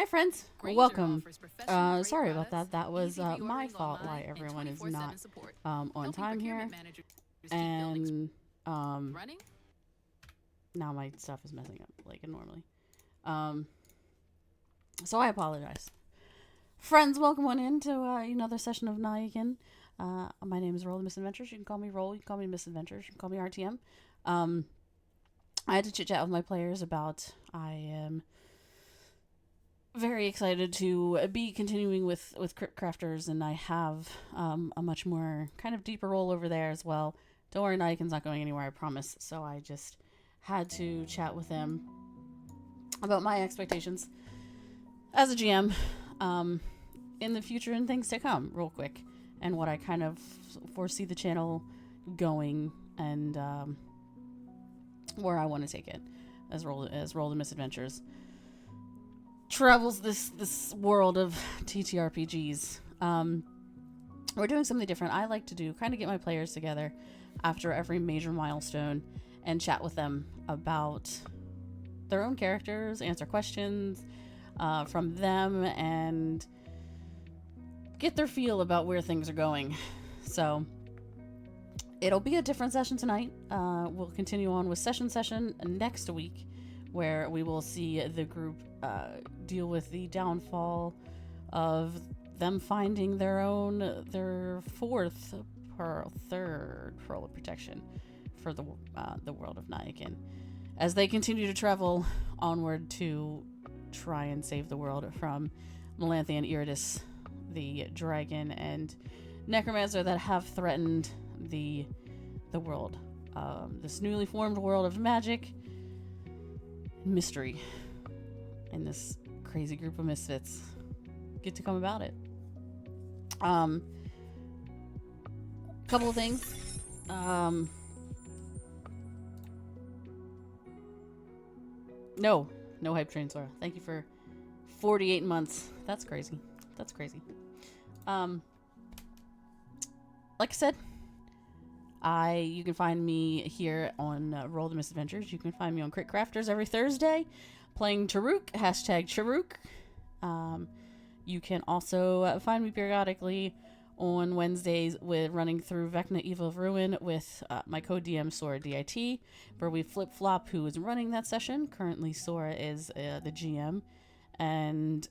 Hi, friends. Welcome. Sorry about that. That was my fault. Why everyone is not on time here, and now my stuff is messing up like it normally. So I apologize. Friends, welcome on into another session of Nyakin. My name is RolltheMisadventures. You can call me Roll. You can call me Misadventures. You can call me RTM. I had to chit chat with my players about I am very excited to be continuing with Crypt Crafters, and I have a much more kind of deeper role over there as well. Don't worry, Nyakin's not going anywhere, I promise. So I just had to chat with them about my expectations as a GM in the future and things to come real quick, and what I kind of foresee the channel going, and where I want to take it as RolltheMisadventures travels this world of TTRPGs. We're doing something different. I like to do kind of get my players together after every major milestone and chat with them about their own characters, answer questions from them, and get their feel about where things are going. So it'll be a different session tonight. We'll continue on with session next week, where we will see the group deal with the downfall of them finding their third pearl of protection for the world of Nyakin, as they continue to travel onward to try and save the world from Melanthian Iridis, the dragon and necromancer that have threatened the world, this newly formed world of magic, mystery, and this crazy group of misfits get to come about it. Couple of things. No hype train, Sora. Thank you for 48 months. That's crazy. Like I said, you can find me here on RolltheMisadventures. You can find me on Crit Crafters every Thursday, playing Taruk, #Charuk. You can also find me periodically on Wednesdays with running through Vecna Evil of Ruin with my co-DM Sora DIT, where we flip-flop who is running that session. Currently, Sora is the GM, and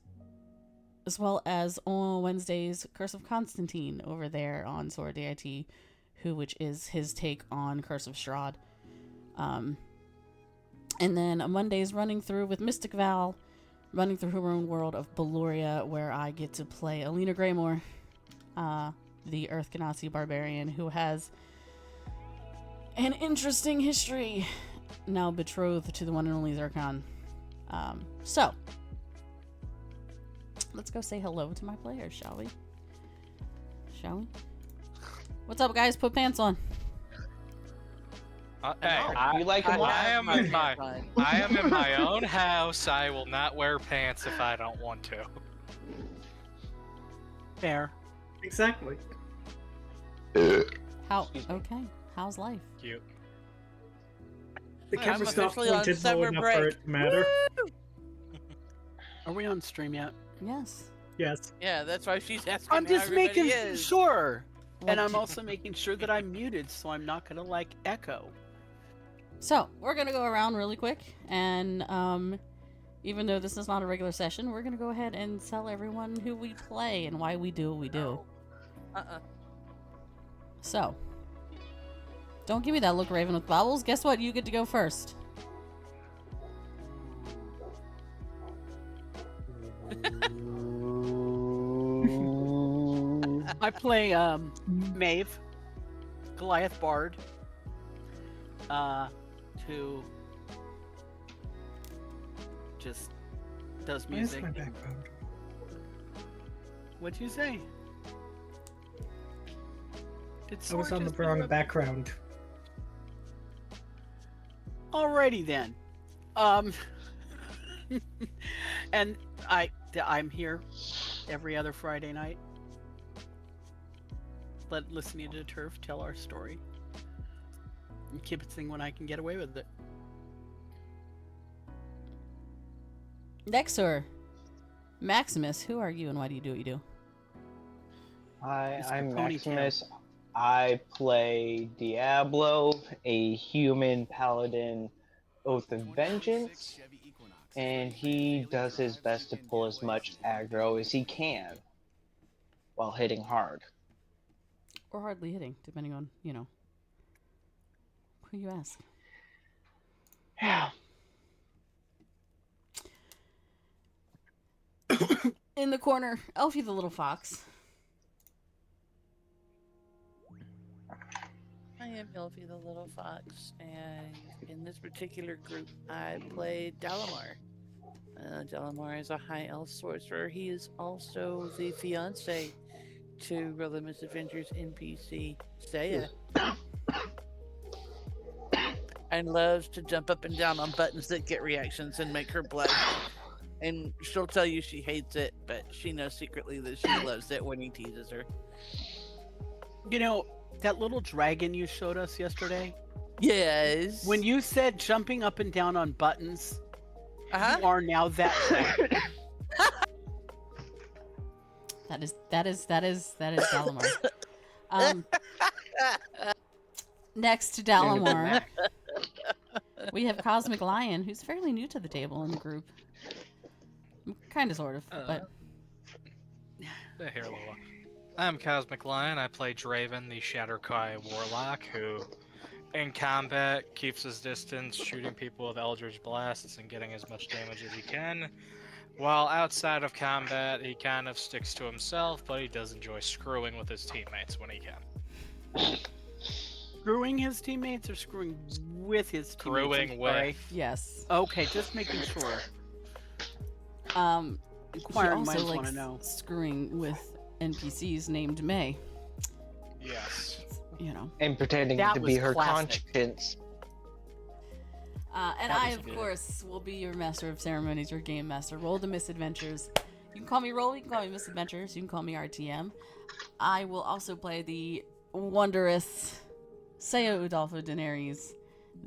as well as on Wednesdays, Curse of Constantine over there on Sora DIT, which is his take on Curse of Strahd. And then Mondays running through with Mystic Val, running through her own world of Beloria, where I get to play Alina Greymore, the Earth Ganassi barbarian who has an interesting history, now betrothed to the one and only Zircon. So, let's go say hello to my players, shall we? What's up, guys? Put pants on. I am in my own house. I will not wear pants if I don't want to. Fair. Exactly. How's life? Cute. The camera stopped pointed low enough for it to matter. Are we on stream yet? Yes. Yes. Yeah, that's why she's asking. I'm just making sure. What And I'm also making sure that I'm muted, so I'm not gonna echo. So, we're going to go around really quick, and even though this is not a regular session, we're going to go ahead and tell everyone who we play and why we do what we do. So, don't give me that look, Raven with bobbles. Guess what? You get to go first. I play Maeve, Goliath Bard, who just does music. Where's my background? What'd you say? I was on the wrong background. Alrighty then. And I'm here every other Friday night. Listening to Turf tell our story. And kibitzing when I can get away with it. Nexor. Maximus, who are you and why do you do what you do? Hi, Mr. I'm Ponytail. Maximus. I play Diablo, a human paladin, Oath of Vengeance, and he does his best to pull as much aggro as he can while hitting hard. Or hardly hitting, depending on, who you ask. Yeah. In the corner, Elfie the little fox. I am Elfie the Little Fox, and in this particular group, I play Dalamar. Dalamar is a high elf sorcerer. He is also the fiance to RolltheMisadventures NPC Saya, and loves to jump up and down on buttons that get reactions and make her blush. And she'll tell you she hates it, but she knows secretly that she loves it when he teases her. You know, that little dragon you showed us yesterday, Yes. when you said jumping up and down on buttons, you are now that dragon. That is Dalamar. Next to Dalamar, we have Cosmic Lion, who's fairly new to the table in the group. Kind of, sort of, but... Here, Lola. I'm Cosmic Lion. I play Draven, the Shatterkai Warlock, who, in combat, keeps his distance, shooting people with Eldritch Blasts and getting as much damage as he can. While outside of combat, he kind of sticks to himself, but he does enjoy screwing with his teammates when he can. Screwing his teammates or screwing with his teammates? Screwing with. Yes. Okay, just making sure. he Inquiring minds also want to likes know. screwing with NPCs named May. Yes. And pretending That to was be her classic. conscience. And That I, was of good. course, will be your master of ceremonies, your game master. Roll the Misadventures. You can call me Roll, you can call me Misadventures, you can call me RTM. I will also play the wondrous Saya Udolpho Daenerys,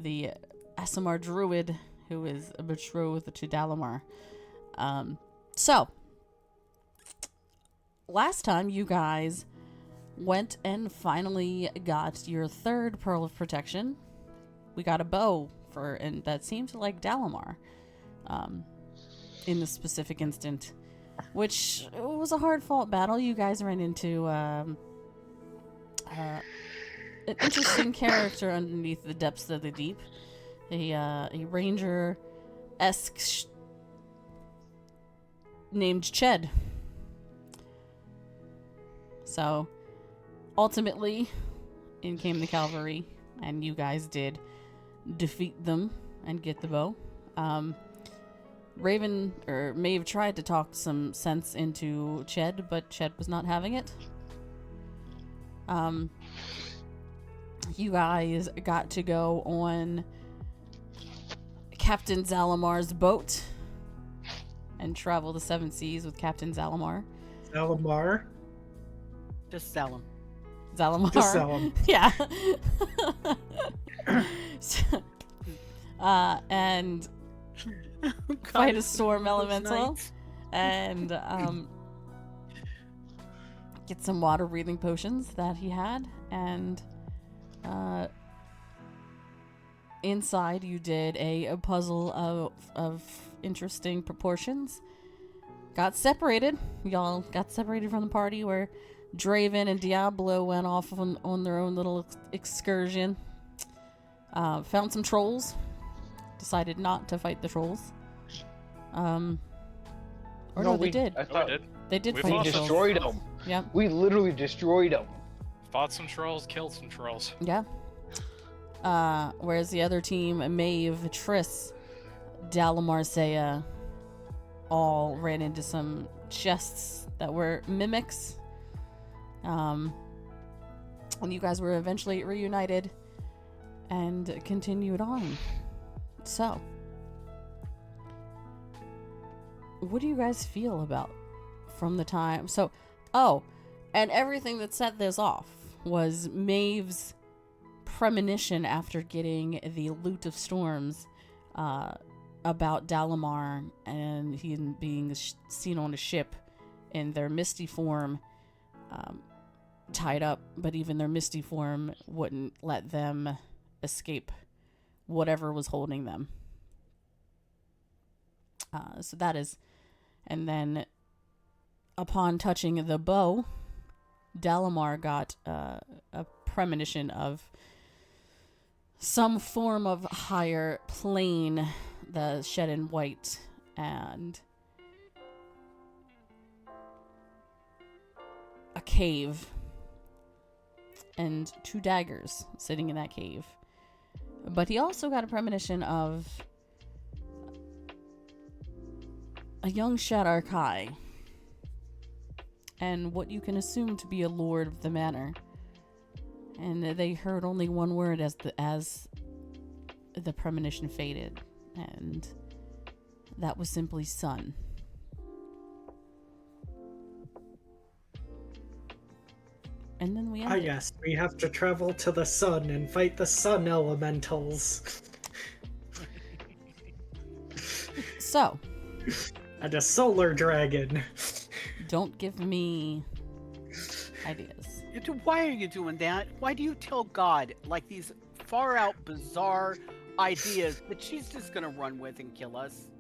the Asimar druid who is betrothed to Dalamar. So, last time you guys went and finally got your third Pearl of Protection. We got a bow and that seemed to like Dalamar in this specific instant, which was a hard fought battle. You guys ran into an interesting character underneath the depths of the deep, a ranger-esque named Ched. So ultimately in came the cavalry, and you guys did defeat them and get the bow. Maeve tried to talk some sense into Ched, but Ched was not having it. You guys got to go on Captain Zalamar's boat and travel the 7 seas with Captain Zalamar. Zalamar? Just sell them. Zalamar. Just sell him. Yeah. And fight a storm elemental and get some water breathing potions that he had, and inside you did a puzzle of interesting proportions. Got separated. Y'all got separated from the party where Draven and Diablo went off on their own little excursion. Found some trolls. Decided not to fight the trolls. They did. I thought They did We fight we the trolls. destroyed them. Yep. We literally destroyed them. Fought some trolls, killed some trolls. Yeah. Whereas the other team, Maeve, Triss, Dalamar, Saya, all ran into some chests that were mimics. And you guys were eventually reunited and continued on. So, what do you guys feel about from the time? So, and everything that set this off was Maeve's premonition after getting the Loot of Storms about Dalamar and he being seen on a ship in their misty form, tied up, but even their misty form wouldn't let them escape whatever was holding them. So that is, and then upon touching the bow, Dalamar got a premonition of some form of higher plane, the shed in white, and a cave, and 2 daggers sitting in that cave. But he also got a premonition of a young Shadar Kai, and what you can assume to be a lord of the manor. And they heard only one word as the premonition faded, and that was simply son. And then we ended. Yes, we have to travel to the sun and fight the sun elementals. So. And a solar dragon. Don't give me ideas. Why are you doing that? Why do you tell God like these far out bizarre ideas that she's just gonna run with and kill us?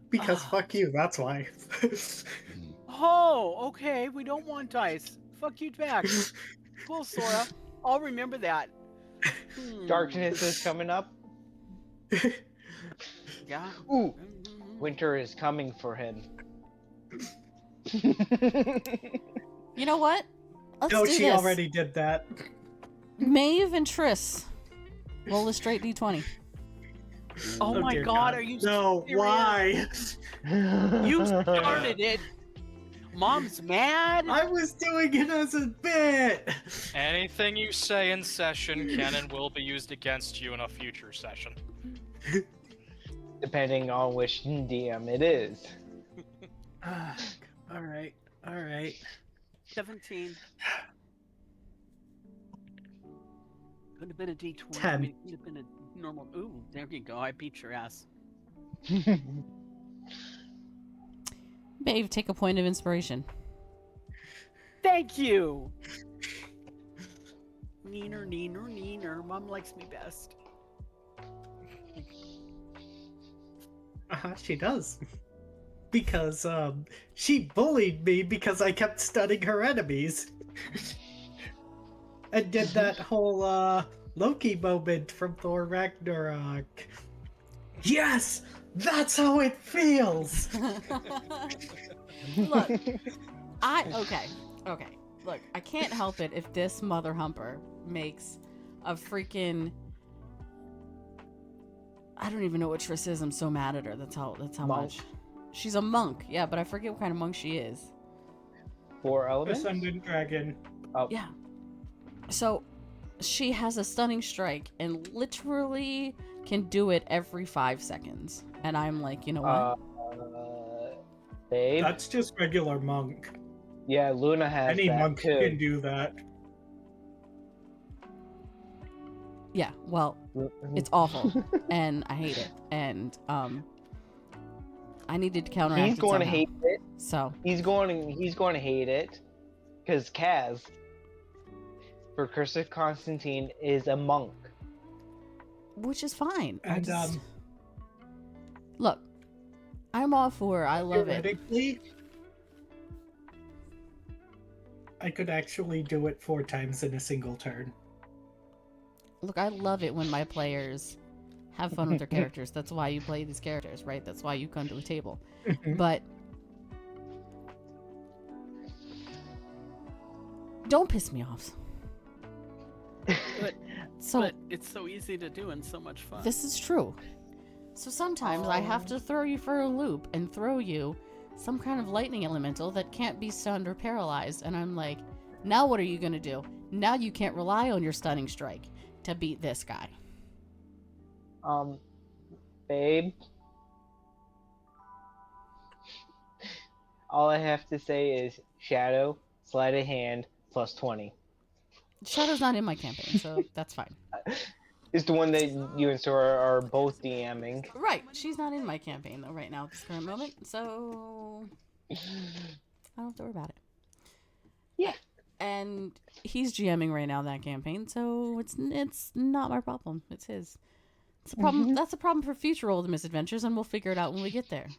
Because fuck you, that's why. Oh, okay, we don't want dice. Fuck you back. Cool, Sora. I'll remember that. Darkness is coming up. Yeah. Ooh, winter is coming for him. You know what? Let's no, do she this. already did that. Maeve and Triss, roll a straight d20. Oh my God, are you No, serious? why? You started it. Mom's mad? I was doing it as a bit. Anything you say in session can and will be used against you in a future session. Depending on which DM it is. All right. 17. Could have been a D20. 10. I mean, it could have been a normal. Ooh, there you go. I beat your ass. Maeve, take a point of inspiration. Thank you. Neener. Mom likes me best. She does. Because, she bullied me because I kept stunning her enemies. And did that whole, Loki moment from Thor Ragnarok. Yes! That's how it feels! Look, okay. Look, I can't help it if this mother humper makes a freaking... I don't even know what Triss is. I'm so mad at her. That's how Monk. much. She's a monk, yeah, but I forget what kind of monk she is. 4 elements? Ascendant Dragon. Oh. Yeah. So, she has a stunning strike and literally can do it every 5 seconds. And I'm like, you know what? Babe? That's just regular monk. Yeah, Luna has Any that monk too. can do that. Yeah, well, it's awful. And I hate it. And, I needed to counteract it He's going to somehow. hate it. So. He's going to hate it. Because Kaz, for Curse of Constantine, is a monk. Which is fine. And, Look, I'm all for it. I love it. theoretically, I could actually do it 4 times in a single turn. Look, I love it when my players have fun with their characters. That's why you play these characters, right? That's why you come to a table. But don't piss me off. But it's so easy to do and so much fun. This is true. So sometimes I have to throw you for a loop and throw you some kind of lightning elemental that can't be stunned or paralyzed. And I'm like, now what are you going to do? Now you can't rely on your stunning strike to beat this guy. Babe? All I have to say is Shadow, Sleight of Hand, +20. Shadow's not in my campaign, so that's fine. Is the one that you and Sora are both DMing. Right. She's not in my campaign though right now at this current moment, so I don't have to worry about it. Yeah. And he's GMing right now that campaign, so it's not my problem. It's his. It's a problem. That's a problem for future Roll the Misadventures, and we'll figure it out when we get there.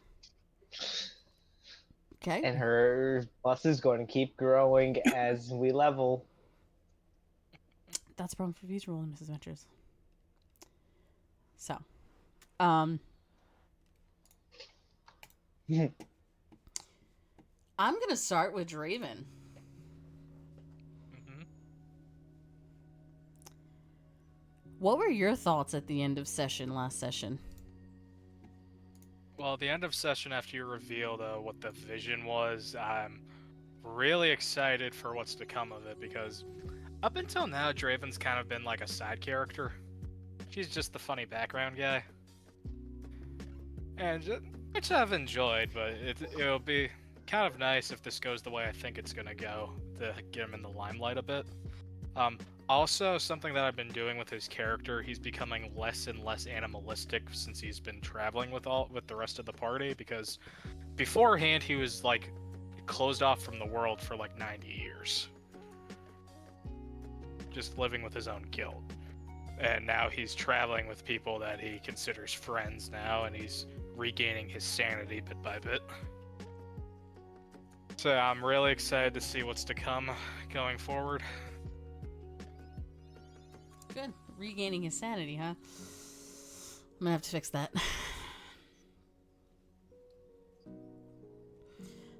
Okay. And her plus is going to keep growing as we level. That's a problem for future Roll the Misadventures. So, I'm gonna start with Draven. What were your thoughts at the end of last session? Well, at the end of session, after you revealed what the vision was, I'm really excited for what's to come of it, because up until now, Draven's kind of been like a side character. She's just the funny background guy. Which I've enjoyed, but it'll be kind of nice if this goes the way I think it's gonna go, to get him in the limelight a bit. Also, something that I've been doing with his character, he's becoming less and less animalistic since he's been traveling with the rest of the party, because beforehand he was like closed off from the world for like 90 years. Just living with his own guilt. And now he's traveling with people that he considers friends now, and he's regaining his sanity bit by bit. So I'm really excited to see what's to come going forward. Good. Regaining his sanity, huh? I'm gonna have to fix that.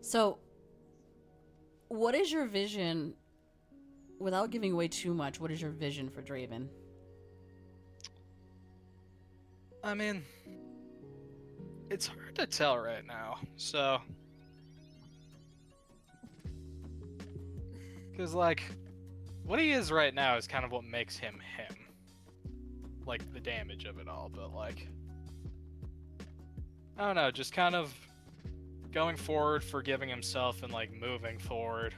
So, what is your vision, without giving away too much, what is your vision for Draven? I mean, it's hard to tell right now, so... Because, like, what he is right now is kind of what makes him him. Like, the damage of it all, but, like... I don't know, just kind of going forward, forgiving himself, and, like, moving forward.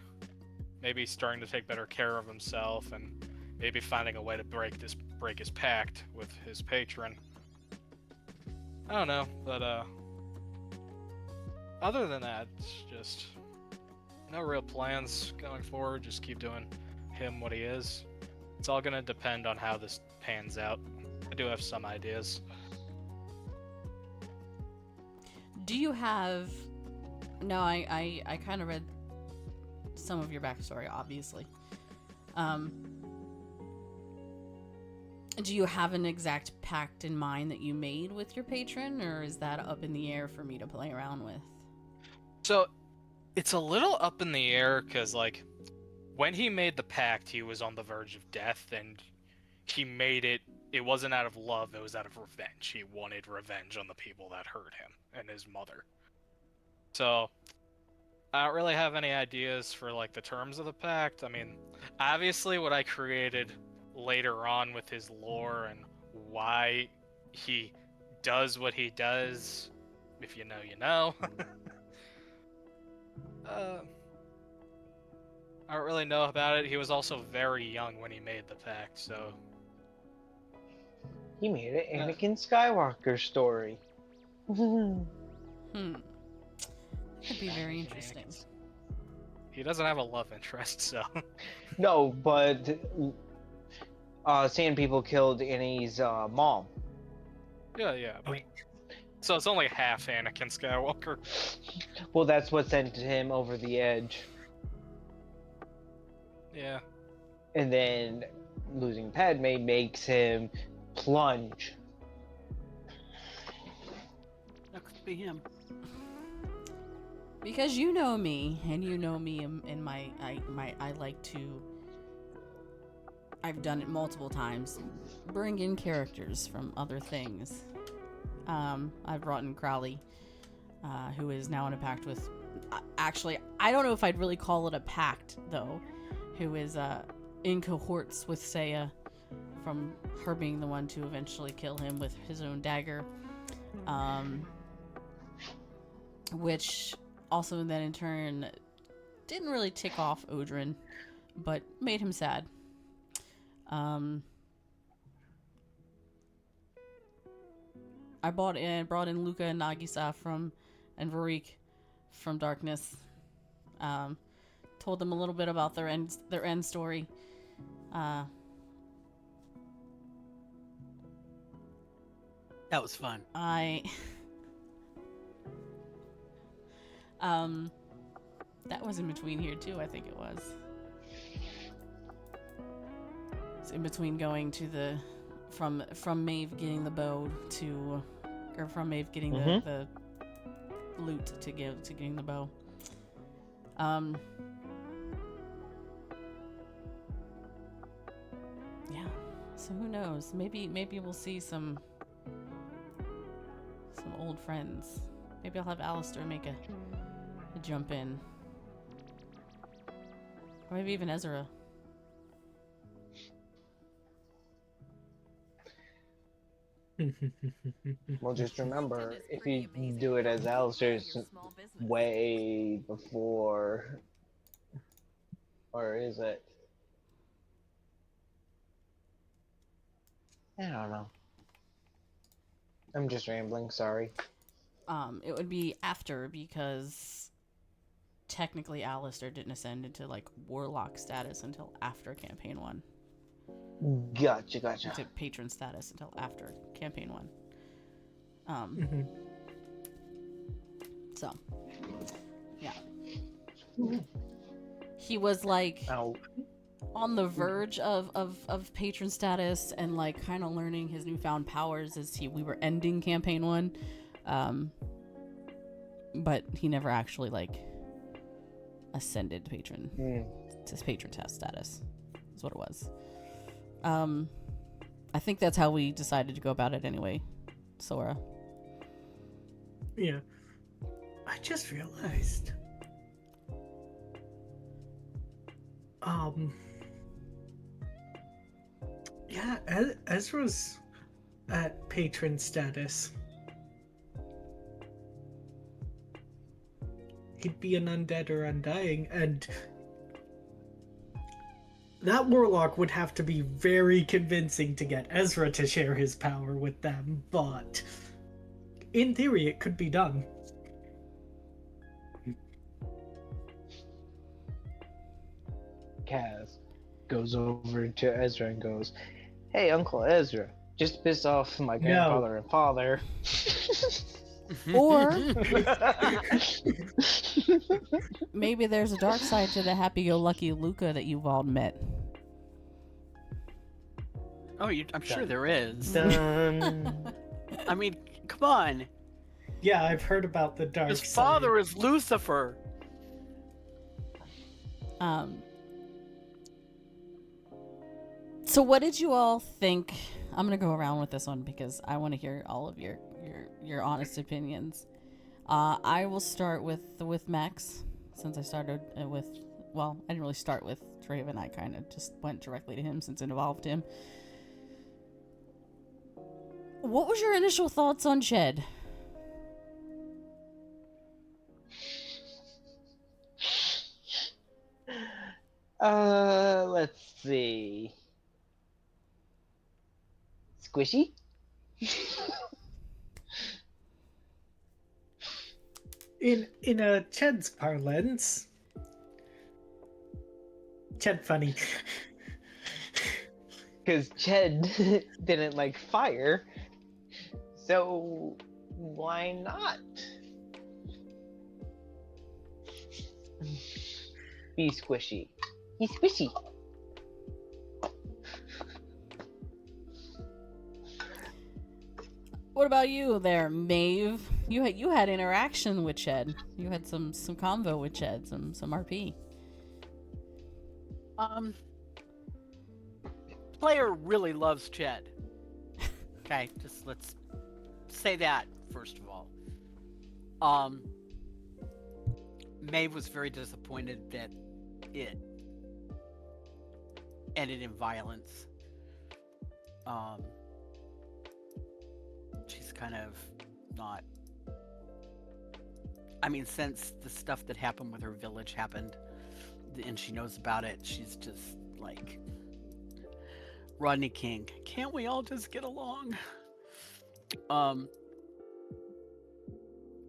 Maybe starting to take better care of himself, and maybe finding a way to break his pact with his patron. I don't know, but other than that, it's just no real plans going forward. Just keep doing him what he is. It's all gonna depend on how this pans out. I do have some ideas. Do you have... No, I kind of read some of your backstory, obviously. Do you have an exact pact in mind that you made with your patron, or is that up in the air for me to play around with? So, it's a little up in the air, because, like, when he made the pact, he was on the verge of death, and he made it wasn't out of love, it was out of revenge. He wanted revenge on the people that hurt him, and his mother. So, I don't really have any ideas for, like, the terms of the pact. I mean, obviously what I created later on with his lore and why he does what he does, if you know, you know. I don't really know about it. He was also very young when he made the pact, so... He made it Anakin Skywalker story. That could be very interesting. He doesn't have a love interest, so... No, but Sand People killed Annie's mom. Yeah. So it's only half Anakin Skywalker. Well, that's what sent him over the edge. Yeah. And then losing Padme makes him plunge. That could be him. Because you know me, and you know me in I like to... I've done it multiple times. Bring in characters from other things. I've brought in Crowley, who is now in a pact with... Actually, I don't know if I'd really call it a pact, though. Who is in cohorts with Seiya, from her being the one to eventually kill him with his own dagger. Which also then in turn didn't really tick off Odrin, but made him sad. I brought in Luca and Nagisa and Varik from Darkness. Told them a little bit about their end story. That was fun. That was in between here too, I think it was. It's in between going to from Maeve getting the bow or from Maeve getting the loot to getting the bow. Yeah. So who knows? Maybe we'll see some old friends. Maybe I'll have Alistair make a jump in. Or maybe even Ezra. Well, just remember, if you do it as Alistair's way before, or is it? I don't know. I'm just rambling, sorry. It would be after, because technically Alistair didn't ascend into like warlock status until after campaign 1. Gotcha. To patron status until after campaign 1. So, yeah. He was like on the verge of patron status and like kind of learning his newfound powers as we were ending campaign 1. But he never actually like ascended to patron test status is what it was. I think that's how we decided to go about it anyway, Sora. Yeah. I just realized. Yeah, Ezra's at patron status. He'd be an undead or undying, and that warlock would have to be very convincing to get Ezra to share his power with them, but in theory it could be done. Kaz goes over to Ezra and goes, "Hey, Uncle Ezra, just piss off my grandfather and father." Or maybe there's a dark side to the happy-go-lucky Luca that you've all met. Oh, I'm sure there is. Dun. I mean, come on. Yeah, I've heard about the dark His side. father is Lucifer. So what did you all think? I'm gonna go around with this one because I want to hear all of your honest opinions. I will start with Max, since I started with. Well, I didn't really start with Draven. I kind of just went directly to him since it involved him. What was your initial thoughts on Shed? Let's see. Squishy? In a Ched's parlance, Ched funny. Because Ched didn't like fire, so why not? Be squishy. He's squishy. What about you there, Maeve? You had interaction with Ched. You had some convo with Ched, some RP. Player really loves Ched. Okay, just let's say that first of all. Maeve was very disappointed that it ended in violence. She's kind of not. I mean, since the stuff that happened with her village happened, and she knows about it, she's just like, Rodney King, can't we all just get along?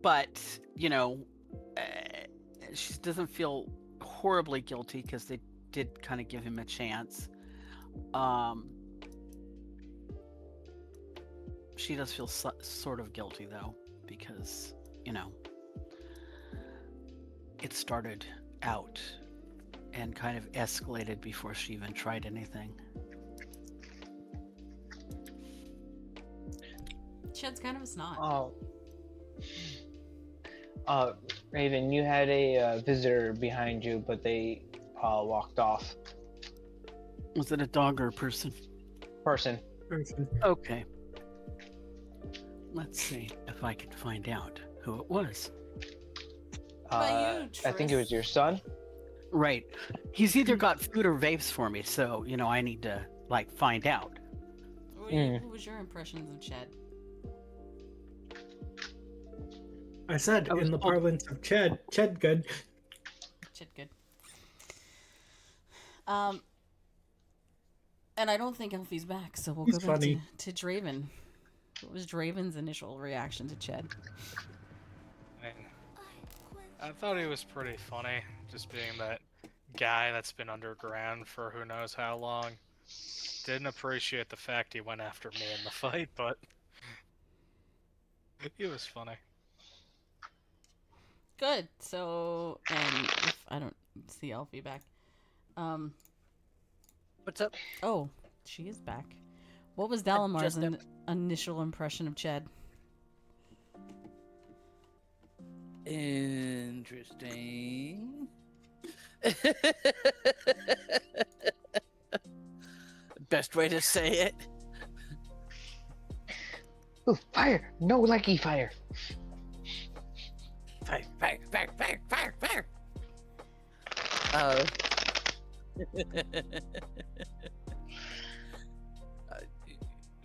but she doesn't feel horribly guilty because they did kind of give him a chance. She does feel sort of guilty though, because it started out and kind of escalated before she even tried anything. Ched's kind of a snot. Raven, you had a visitor behind you, but they walked off. Was it a dog or a person? Person. Okay. Let's see if I can find out who it was. About you, I think it was your son. Right. He's either got food or vapes for me, so I need to find out. What was your impressions of Ched? I said, in the parlance of Ched good. Ched good. And I don't think Elfie's back, so we'll go back to Draven. What was Draven's initial reaction to Ched? I thought he was pretty funny, just being that guy that's been underground for who knows how long. Didn't appreciate the fact he went after me in the fight, but he was funny. Good. So, and if I don't see Elfie back, What's up? oh, she is back. What was Dalamar's initial impression of Ched? Interesting. Best way to say it. Ooh, fire! No likey fire. Fire, fire, fire, fire, fire, fire.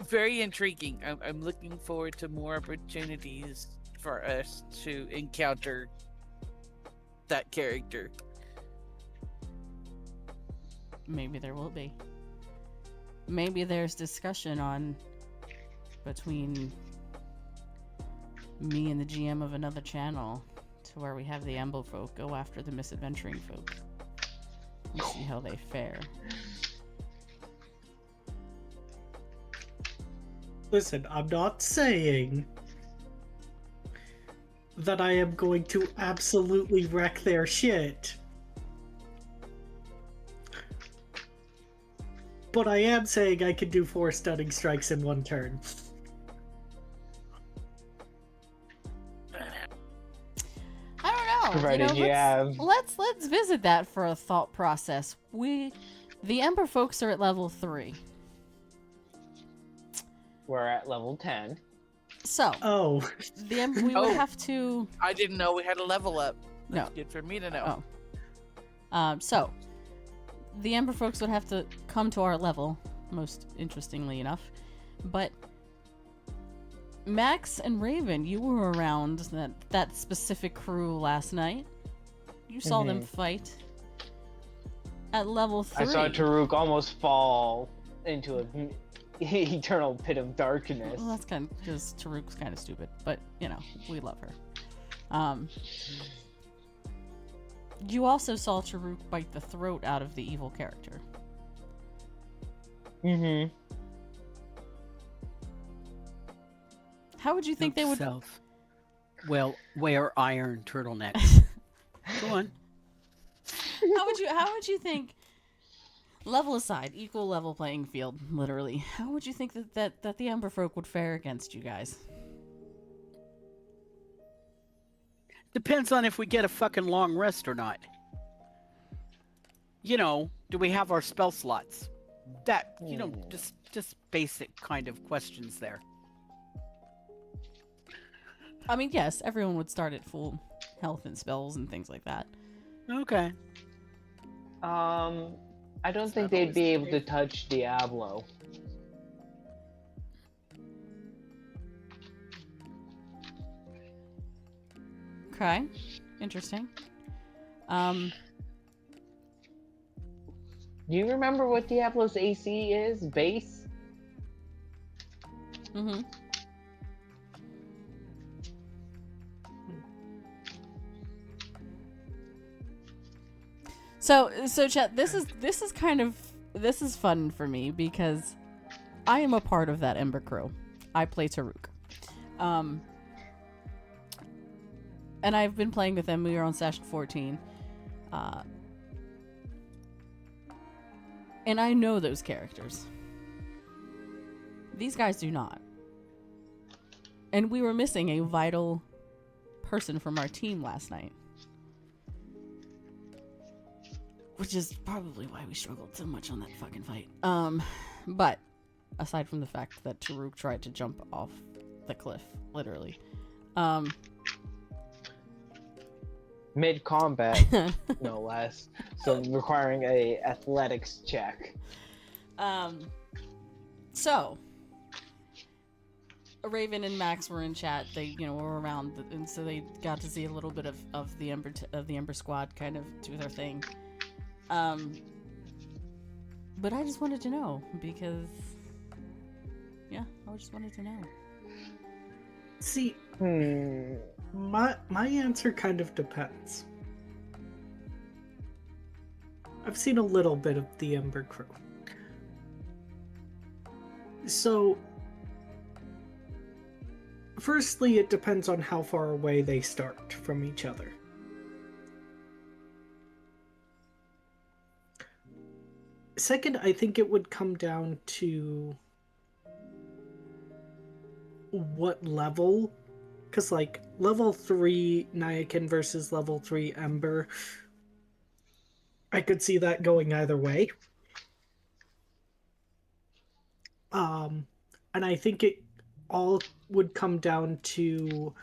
Very intriguing. I'm looking forward to more opportunities for us to encounter that character. Maybe there will be. Maybe there's discussion on between me and the GM of another channel to where we have the Ambo folk go after the misadventuring folk and see how they fare. Listen, I'm not saying that I am going to absolutely wreck their shit. But I am saying I can do 4 stunning strikes in 1 turn. I don't know. Provided you have... Let's visit that for a thought process. The Ember folks are at level 3. We're at level 10. So, we would have to... I didn't know we had a level up. No. That's good for me to know. So, the Ember folks would have to come to our level, most interestingly enough. But Max and Raven, you were around that specific crew last night. You saw them fight at level 3. I saw Taruk almost fall into an eternal pit of darkness. Well, that's kind of because Taruk's kind of stupid, but we love her. You also saw Taruk bite the throat out of the evil character. Mm-hmm. How would you think they would? Well, wear iron turtlenecks. Go on. How would you think? Level aside, equal level playing field, literally. How would you think that the Ember folk would fare against you guys? Depends on if we get a fucking long rest or not. Do we have our spell slots? That, just basic kind of questions there. I mean, yes, everyone would start at full health and spells and things like that. Okay. I don't think they'd be able to touch Diablo. Okay. Interesting. Do you remember what Diablo's AC is? Base? Mm-hmm. So chat, this is fun for me because I am a part of that Ember crew. I play Taruk. And I've been playing with them. We were on session 14. And I know those characters. These guys do not. And we were missing a vital person from our team last night. Which is probably why we struggled so much on that fucking fight. But aside from the fact that Taruk tried to jump off the cliff, literally. Mid-combat, no less. So requiring a athletics check. So Raven and Max were in chat. They, were around, and so they got to see a little bit of the Ember Squad kind of do their thing. But I just wanted to know because, I just wanted to know. See, my answer kind of depends. I've seen a little bit of the Ember crew. So, firstly, it depends on how far away they start from each other. Second, I think it would come down to what level, because like level 3 Nyakin versus level 3 Ember, I could see that going either way. And I think it all would come down to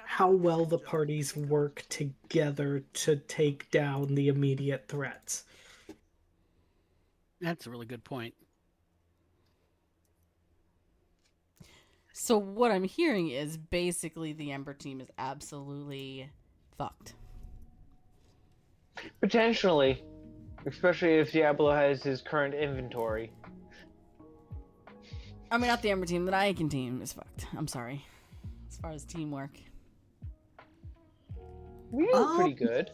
how well the parties work together to take down the immediate threats. That's a really good point. So what I'm hearing is basically the Ember team is absolutely fucked. Potentially. Especially if Diablo has his current inventory. I mean, not the Ember team, the Nyakin team is fucked. I'm sorry. As far as teamwork. We do pretty good.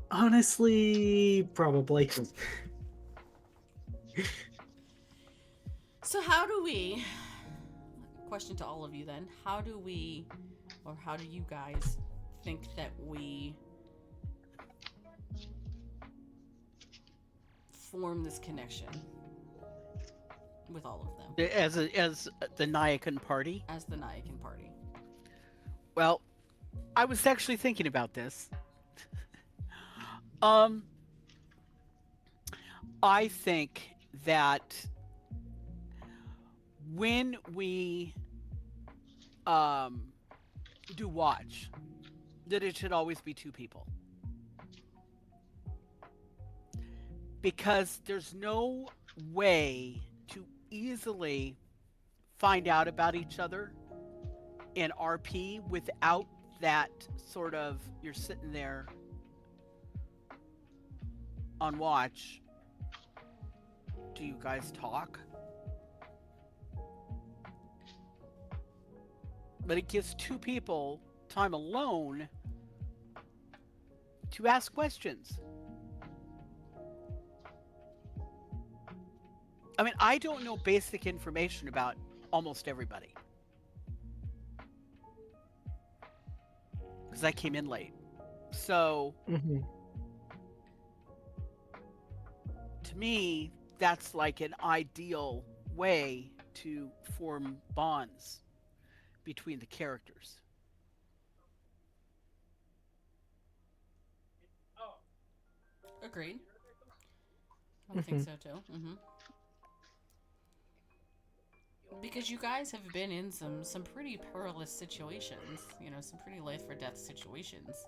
Honestly, probably. So how do we... Question to all of you then. How do we, or how do you guys think that we form this connection with all of them? As the Nyakin party? As the Nyakin party. Well, I was actually thinking about this. I think that when we do watch, that it should always be 2 people. Because there's no way to easily find out about each other in RP without that sort of, you're sitting there on watch. Do you guys talk? But it gives 2 people time alone to ask questions. I mean, I don't know basic information about almost everybody. Because I came in late. So, to me, that's like an ideal way to form bonds between the characters. Agreed. I would think so too. Because you guys have been in some pretty perilous situations, some pretty life or death situations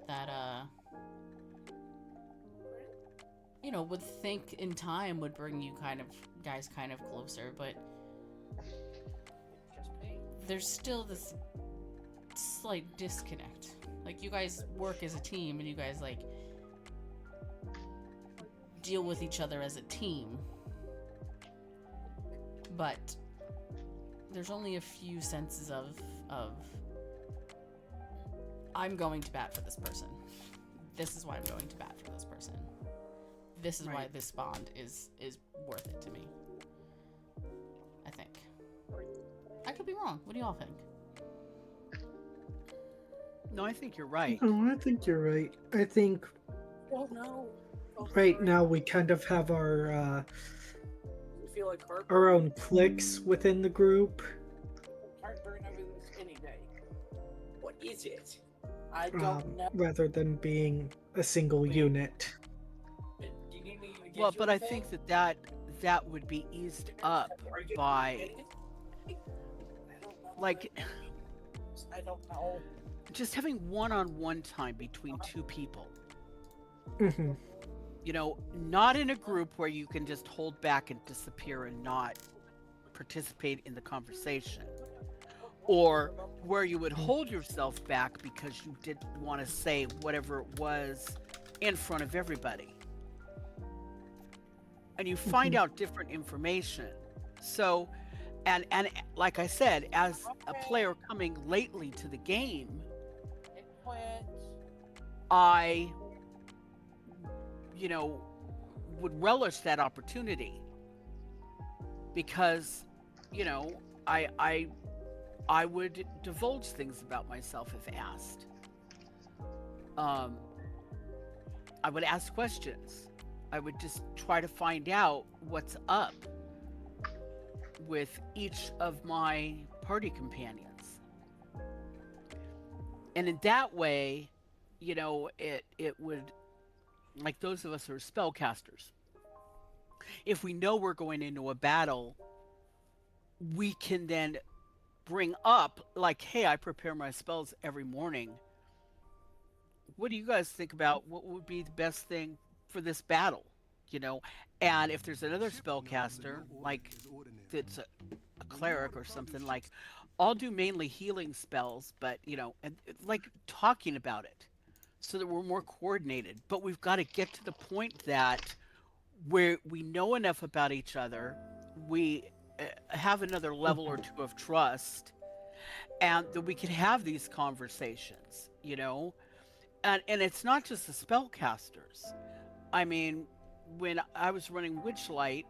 that would think in time would bring you guys kind of closer, but there's still this slight disconnect. Like, you guys work as a team and you guys deal with each other as a team, but there's only a few senses of I'm going to bat for this person. This is why I'm going to bat for this person. This is why this bond is worth it to me. I think. I could be wrong. What do y'all think? No, I think you're right. No, I think you're right. I think Oh no. Oh, right sorry. now we kind of have our I feel like our own cliques within the group. heartburn over this any day. What is it? I don't know. Rather than being a single unit. Do you need me to get Well, you but I anything? think that would be eased up by, like, I don't know. just having one-on-one time between two people. Mm-hmm. You know, not in a group where you can just hold back and disappear and not participate in the conversation. Or where you would hold yourself back because you didn't want to say whatever it was in front of everybody. And you find out different information. So, and like I said, as a player coming lately to the game, It quit. I, would relish that opportunity because, I would divulge things about myself if asked. I would ask questions. I would just try to find out what's up with each of my party companions. And in that way, it would, like those of us who are spellcasters, if we know we're going into a battle, we can then bring up, like, hey, I prepare my spells every morning. What do you guys think about what would be the best thing for this battle? And if there's another spellcaster, like that's a cleric or something, like, I'll do mainly healing spells, but, and like talking about it so that we're more coordinated. But we've got to get to the point that where we know enough about each other, we have another level or two of trust, and that we can have these conversations, and it's not just the spellcasters. I mean, when I was running Witchlight,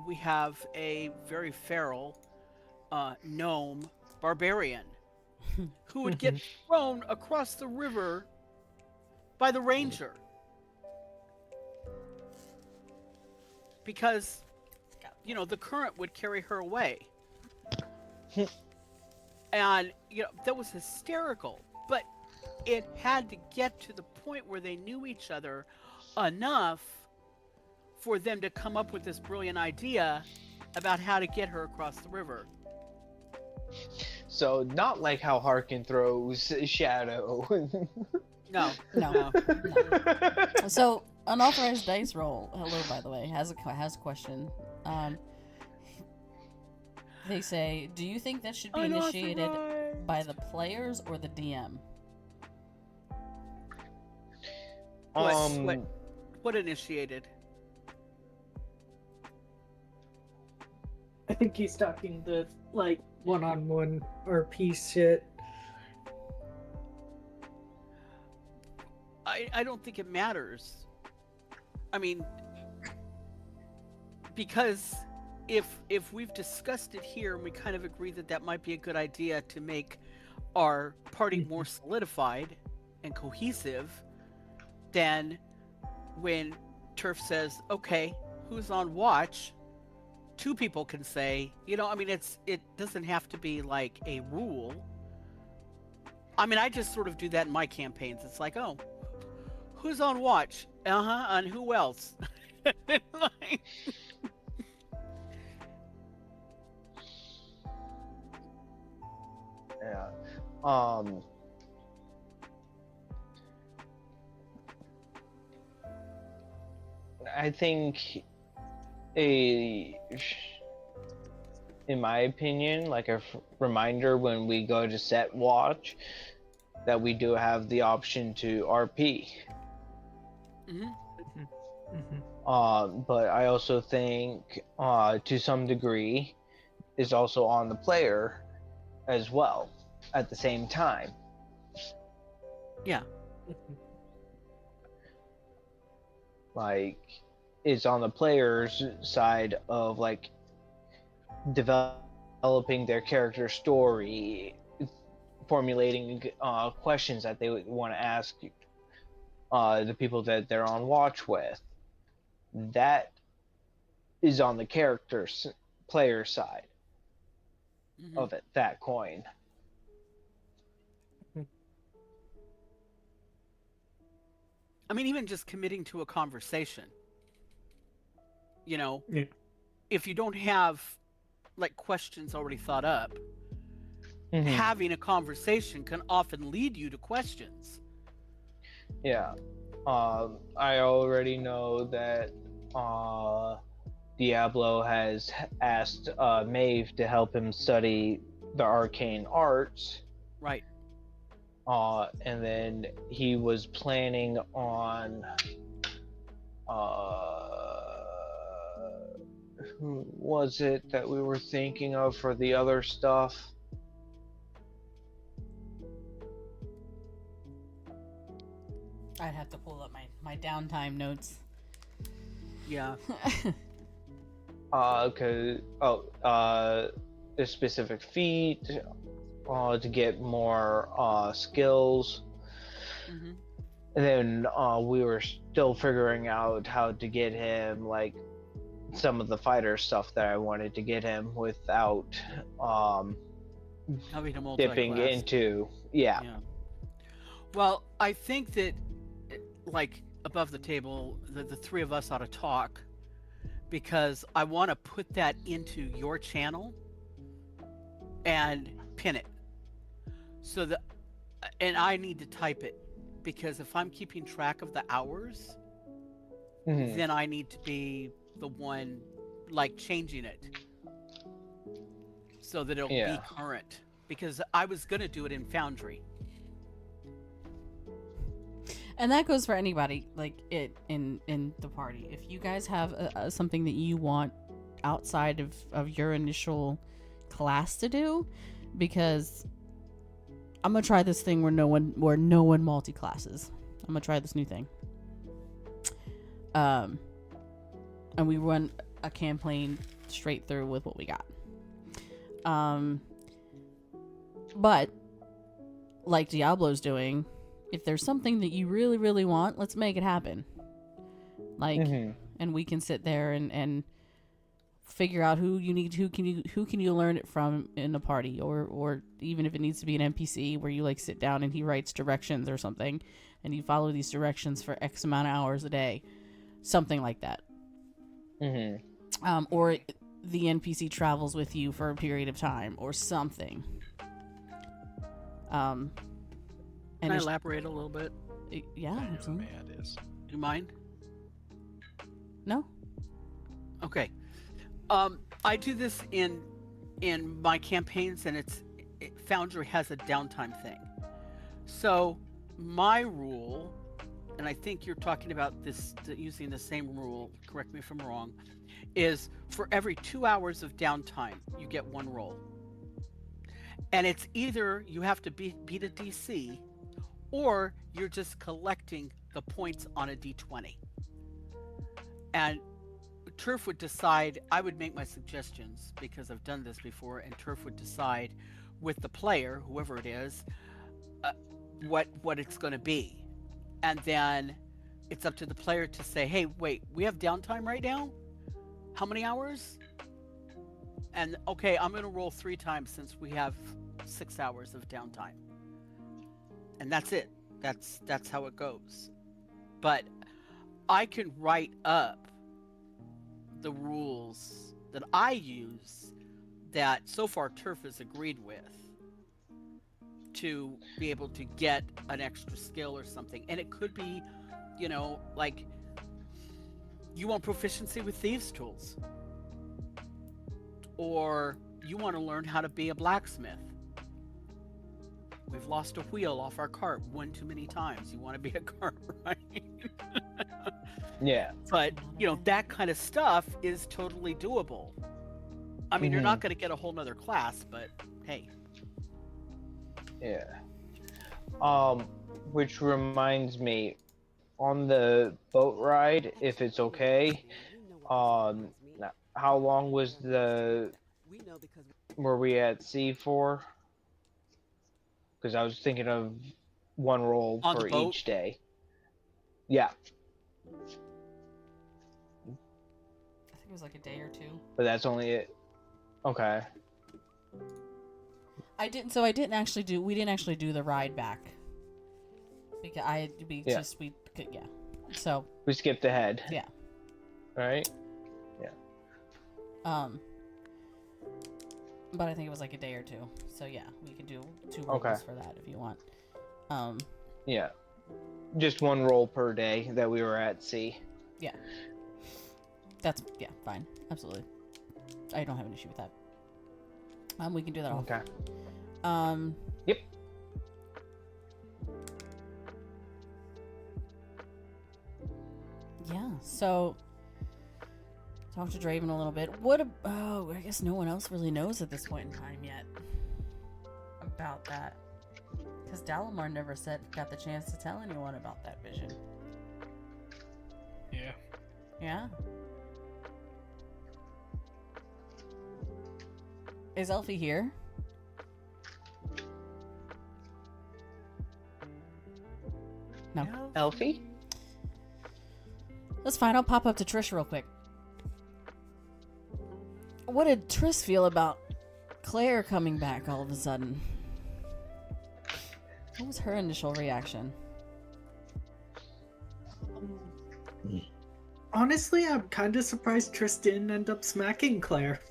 we have a very feral gnome barbarian who would get thrown across the river by the ranger because the current would carry her away. And that was hysterical, but it had to get to the point where they knew each other enough for them to come up with this brilliant idea about how to get her across the river. So not like how Harkin throws Shadow. No. So, unauthorized dice roll. Hello, by the way, has a question. They say, do you think that should be initiated by the players or the DM? What initiated? I think he's talking the like one-on-one RP shit. I don't think it matters. I mean, because if we've discussed it here and we kind of agree that might be a good idea to make our party more solidified and cohesive, then when Turf says, okay, who's on watch, two people can say, it doesn't have to be like a rule. I mean, I just sort of do that in my campaigns. It's like, oh, who's on watch? And who else? Like, yeah. I think in my opinion, like a reminder when we go to set watch, that we do have the option to RP. But I also think, to some degree, is also on the player as well at the same time. Yeah. Like, it's on the player's side of like developing their character story, formulating questions that they want to ask the people that they're on watch with. That is on the character's player side Mhm. of it. That coin. I mean, even just committing to a conversation. You know, Yeah. if you don't have like questions already thought up, Mhm. having a conversation can often lead you to questions. Yeah. I already know that Diablo has asked Maeve to help him study the arcane arts. Right. And then he was planning on who was it that we were thinking of for the other stuff? I'd have to pull up my downtime notes. Yeah. A specific feat to get more skills. Mm-hmm. And then we were still figuring out how to get him like some of the fighter stuff that I wanted to get him without Having a multi-class. dipping into yeah. Well, I think that like above the table, the three of us ought to talk, because I want to put that into your channel and pin it. So that, and I need to type it, because if I'm keeping track of the hours, Mhm. then I need to be the one like changing it so that it'll Yeah. be current, because I was going to do it in Foundry. And that goes for anybody, like in the party. If you guys have something that you want outside of your initial class to do, because I'm gonna try this thing where no one multi-classes. I'm gonna try this new thing. And we run a campaign straight through with what we got. But like Diablo's doing, if there's something that you really, really want, let's make it happen. Like, and we can sit there and figure out who can you learn it from in a party, or even if it needs to be an NPC where you like sit down and he writes directions or something, and you follow these directions for X amount of hours a day, something like that. Or the NPC travels with you for a period of time or something. Can I elaborate a little bit? Yeah, absolutely. Yeah, it is. Do you mind? No. Okay. I do this in my campaigns, and Foundry has a downtime thing. So my rule, and I think you're talking about this using the same rule, correct me if I'm wrong, is for every 2 hours of downtime, you get one roll. And it's either you have to beat a DC, or you're just collecting the points on a D20. And Turf would decide, I would make my suggestions because I've done this before, and Turf would decide with the player, whoever it is, what it's going to be. And then it's up to the player to say, hey, wait, we have downtime right now? How many hours? And okay, I'm going to roll 3 times since we have 6 hours of downtime. And that's it. That's how it goes. But I can write up the rules that I use that so far Turf has agreed with to be able to get an extra skill or something. And it could be, like you want proficiency with thieves' tools, or you want to learn how to be a blacksmith. We've lost a wheel off our cart one too many times. You want to be a cart, right? Yeah. But, that kind of stuff is totally doable. I mean, you're not going to get a whole nother class, but hey. Yeah. which reminds me, on the boat ride, if it's okay, how long was were we at sea for? Because I was thinking of one roll On the for boat? each day. Yeah, I think it was like a day or two. but that's only it. Okay. I didn't actually do. We didn't actually do the ride back. Because Yeah. So We skipped ahead. yeah. Right? But I think it was like a day or two. So yeah, we can do 2 rolls Okay. for that if you want. Yeah. Just one roll per day that we were at sea. Yeah. That's fine. Absolutely. I don't have an issue with that. We can do that all. Okay. Yep. Yeah, so talk to Draven a little bit. I guess no one else really knows at this point in time yet about that. Because Dalamar never got the chance to tell anyone about that vision. Yeah. Yeah? Is Elfie here? No. Elfie? That's fine. I'll pop up to Trish real quick. What did Trish feel about Claire coming back all of a sudden? What was her initial reaction? Honestly, I'm kind of surprised Triss didn't end up smacking Claire.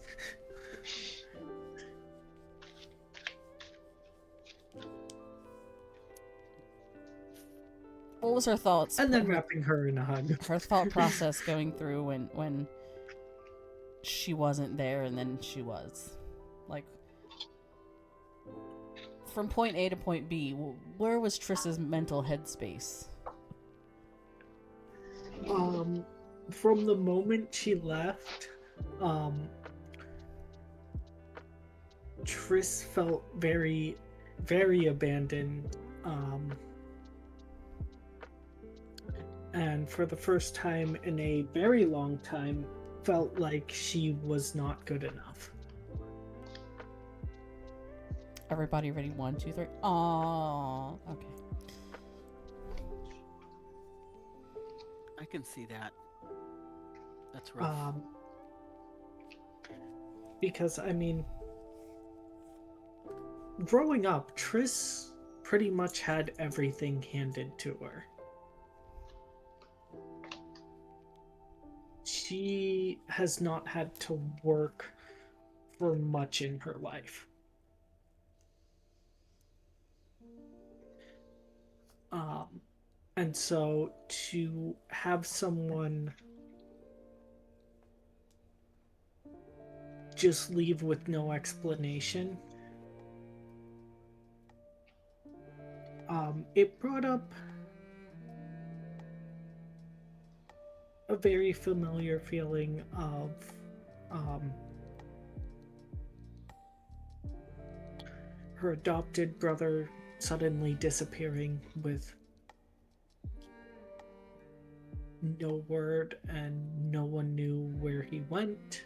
What was her thoughts? And then wrapping her in a hug. Her thought process going through when she wasn't there and then she was. Like, from point A to point B, where was Triss's mental headspace? From the moment she left, Triss felt very, very abandoned. And for the first time in a very long time, felt like she was not good enough. Everybody ready? 1, 2, 3. Aww. Okay. I can see that. That's rough. Because, I mean, growing up, Triss pretty much had everything handed to her. She has not had to work for much in her life. And so to have someone just leave with no explanation, it brought up a very familiar feeling of her adopted brother suddenly disappearing with no word, and no one knew where he went.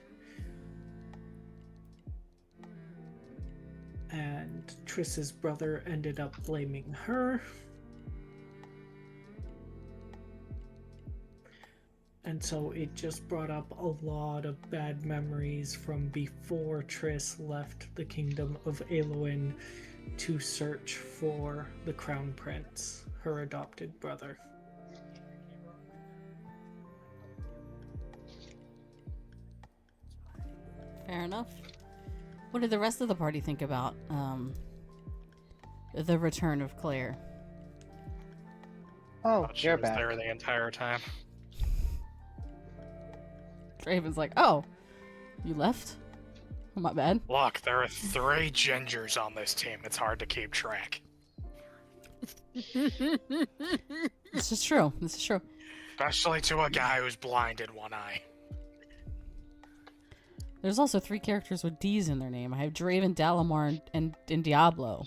And Triss's brother ended up blaming her. And so it just brought up a lot of bad memories from before Triss left the kingdom of Aloin to search for the Crown Prince, her adopted brother. Fair enough. What did the rest of the party think about the return of Claire? Oh, Thought she you're was back. there the entire time. Draven's like, oh, you left? Oh, my bad. Look, there are 3 gingers on this team. It's hard to keep track. This is true. This is true. Especially to a guy who's blind in one eye. There's also 3 characters with D's in their name. I have Draven, Dalamar, and Diablo.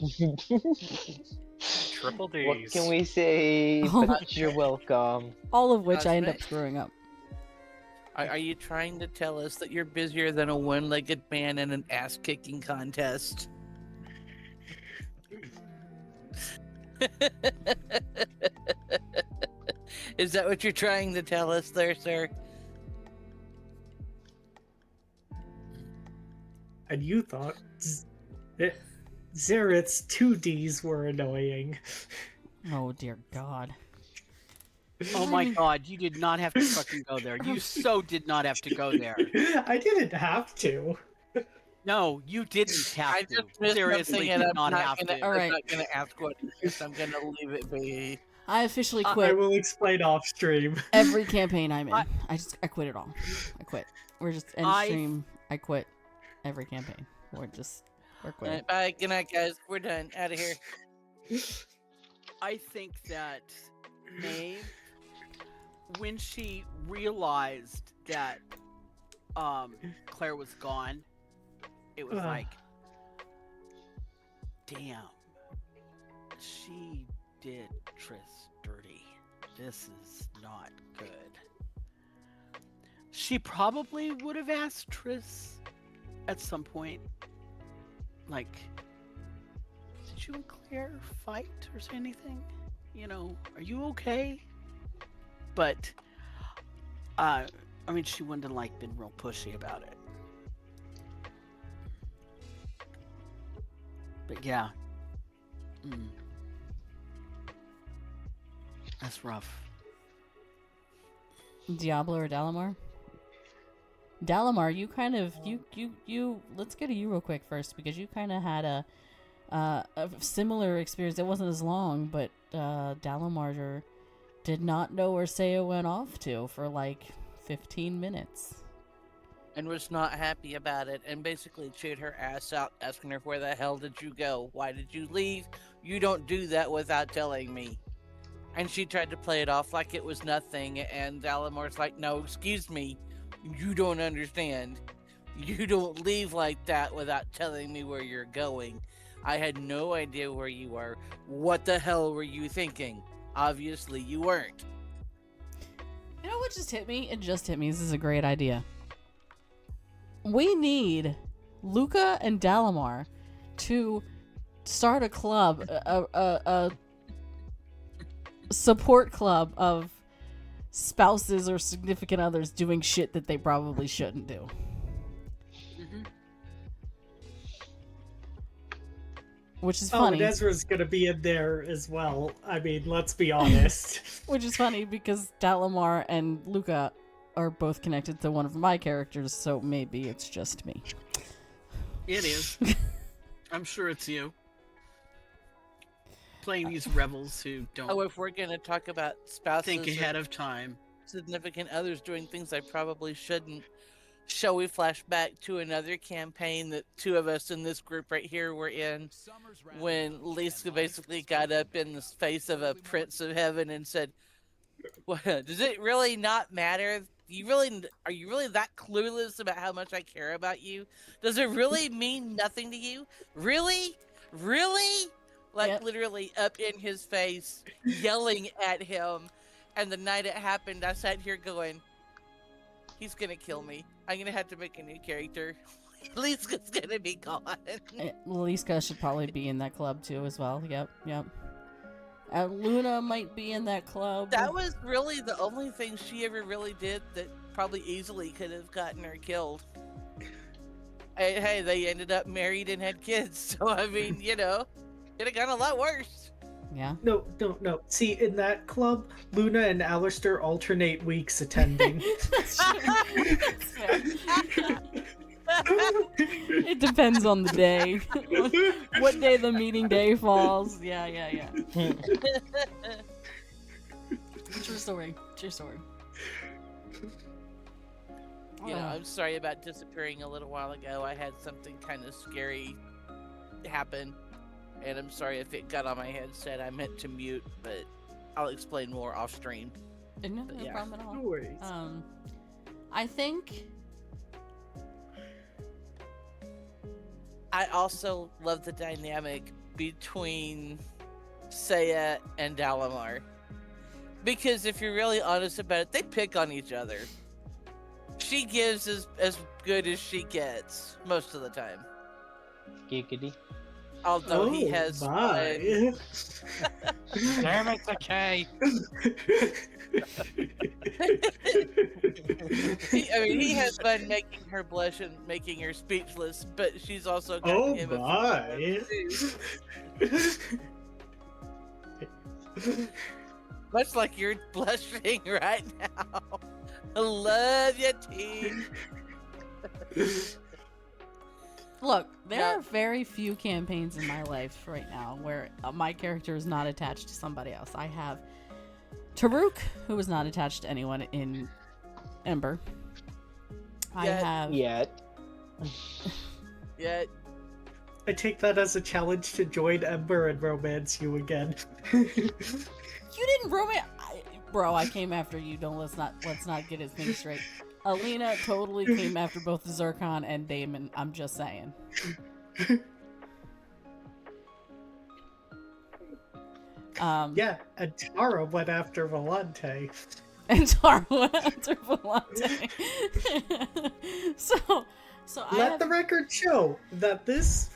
Triple D's. What can we say? But you're welcome. All of which I end up Cosmic? screwing up. Are you trying to tell us that you're busier than a one-legged man in an ass-kicking contest? Is that what you're trying to tell us there, sir? And you thought Zareth's 2Ds were annoying. Oh dear God. Oh my god, you did not have to fucking go there. You so did not have to go there. I didn't have to. No, you didn't have I to. just missed Seriously, something did and I'm not not have gonna, to. All right. I'm not gonna ask what it is. I'm gonna leave it be. I officially I quit will explain off stream. every campaign I'm in. I quit it all. I quit. We're just end I- stream. I quit every campaign. We're quitting. Alright, bye. Good night, guys. We're done. Out of here. I think that Maeve, when she realized that Claire was gone, it was like, damn, she did Triss dirty. This is not good. She probably would have asked Triss at some point, like, did you and Claire fight or say anything? You know, are you okay? But, I mean, she wouldn't have, like, been real pushy about it. But yeah. That's rough. Diablo or Dalamar? Dalamar, you kind of you. Let's go to you real quick first because you kind of had a similar experience. It wasn't as long, but Dalamar did not know where Saya went off to for like 15 minutes. And was not happy about it and basically chewed her ass out, asking her, where the hell did you go? Why did you leave? You don't do that without telling me. And she tried to play it off like it was nothing, and Dalamar's like, no, excuse me, you don't understand. You don't leave like that without telling me where you're going. I had no idea where you were. What the hell were you thinking? Obviously you weren't. You know what just hit me? It just hit me. This is a great idea. We need Luca and Dalamar to start a club, a support club of spouses or significant others doing shit that they probably shouldn't do. Which is funny. Oh, and Ezra's gonna be in there as well. I mean, let's be honest. Which is funny because Dalamar and Luca are both connected to one of my characters, so maybe it's just me. It is. I'm sure it's you. Playing these rebels who don't Oh, if we're gonna talk about spouses think or ahead of time. significant others doing things I probably shouldn't, shall we flash back to another campaign that two of us in this group right here were in, when Lisa basically got up in the face of a prince of heaven and said, "What, does it really not matter? Are you really that clueless about how much I care about you? Does it really mean nothing to you? Really? Like, Yep. literally up in his face, yelling at him. And the night it happened, I sat here going, he's gonna kill me. I'm gonna have to make a new character. Liska's gonna be gone. Liska should probably be in that club too as well. Yep. Luna might be in that club. That was really the only thing she ever really did that probably easily could have gotten her killed. Hey, they ended up married and had kids, so I mean, you know, could have gone a lot worse. Yeah. No. See, in that club, Luna and Alistair alternate weeks attending. It depends on the day. What day the meeting day falls. Yeah. True story. You know, I'm sorry about disappearing a little while ago. I had something kind of scary happen, and I'm sorry if it got on my headset. I meant to mute, but I'll explain more off stream. No Yeah. problem at all. No worries. I think I also love the dynamic between Saya and Dalamar. Because if you're really honest about it, they pick on each other. She gives as good as she gets most of the time. Giggity. Although he has my. Damn it, okay. he has fun making her blush and making her speechless, but she's also got him a much like you're blushing right now. I love you, T. Look, there are very few campaigns in my life right now where my character is not attached to somebody else. I have Taruk, who is not attached to anyone in Ember. I have... Yet. I take that as a challenge to join Ember and romance you again. You didn't romance... Bro, I came after you. Let's not get his thing straight. Alina totally came after both Zircon and Damon. I'm just saying. Yeah, and Tara went after Volante. And Tara went after Volante. so Let the record show that this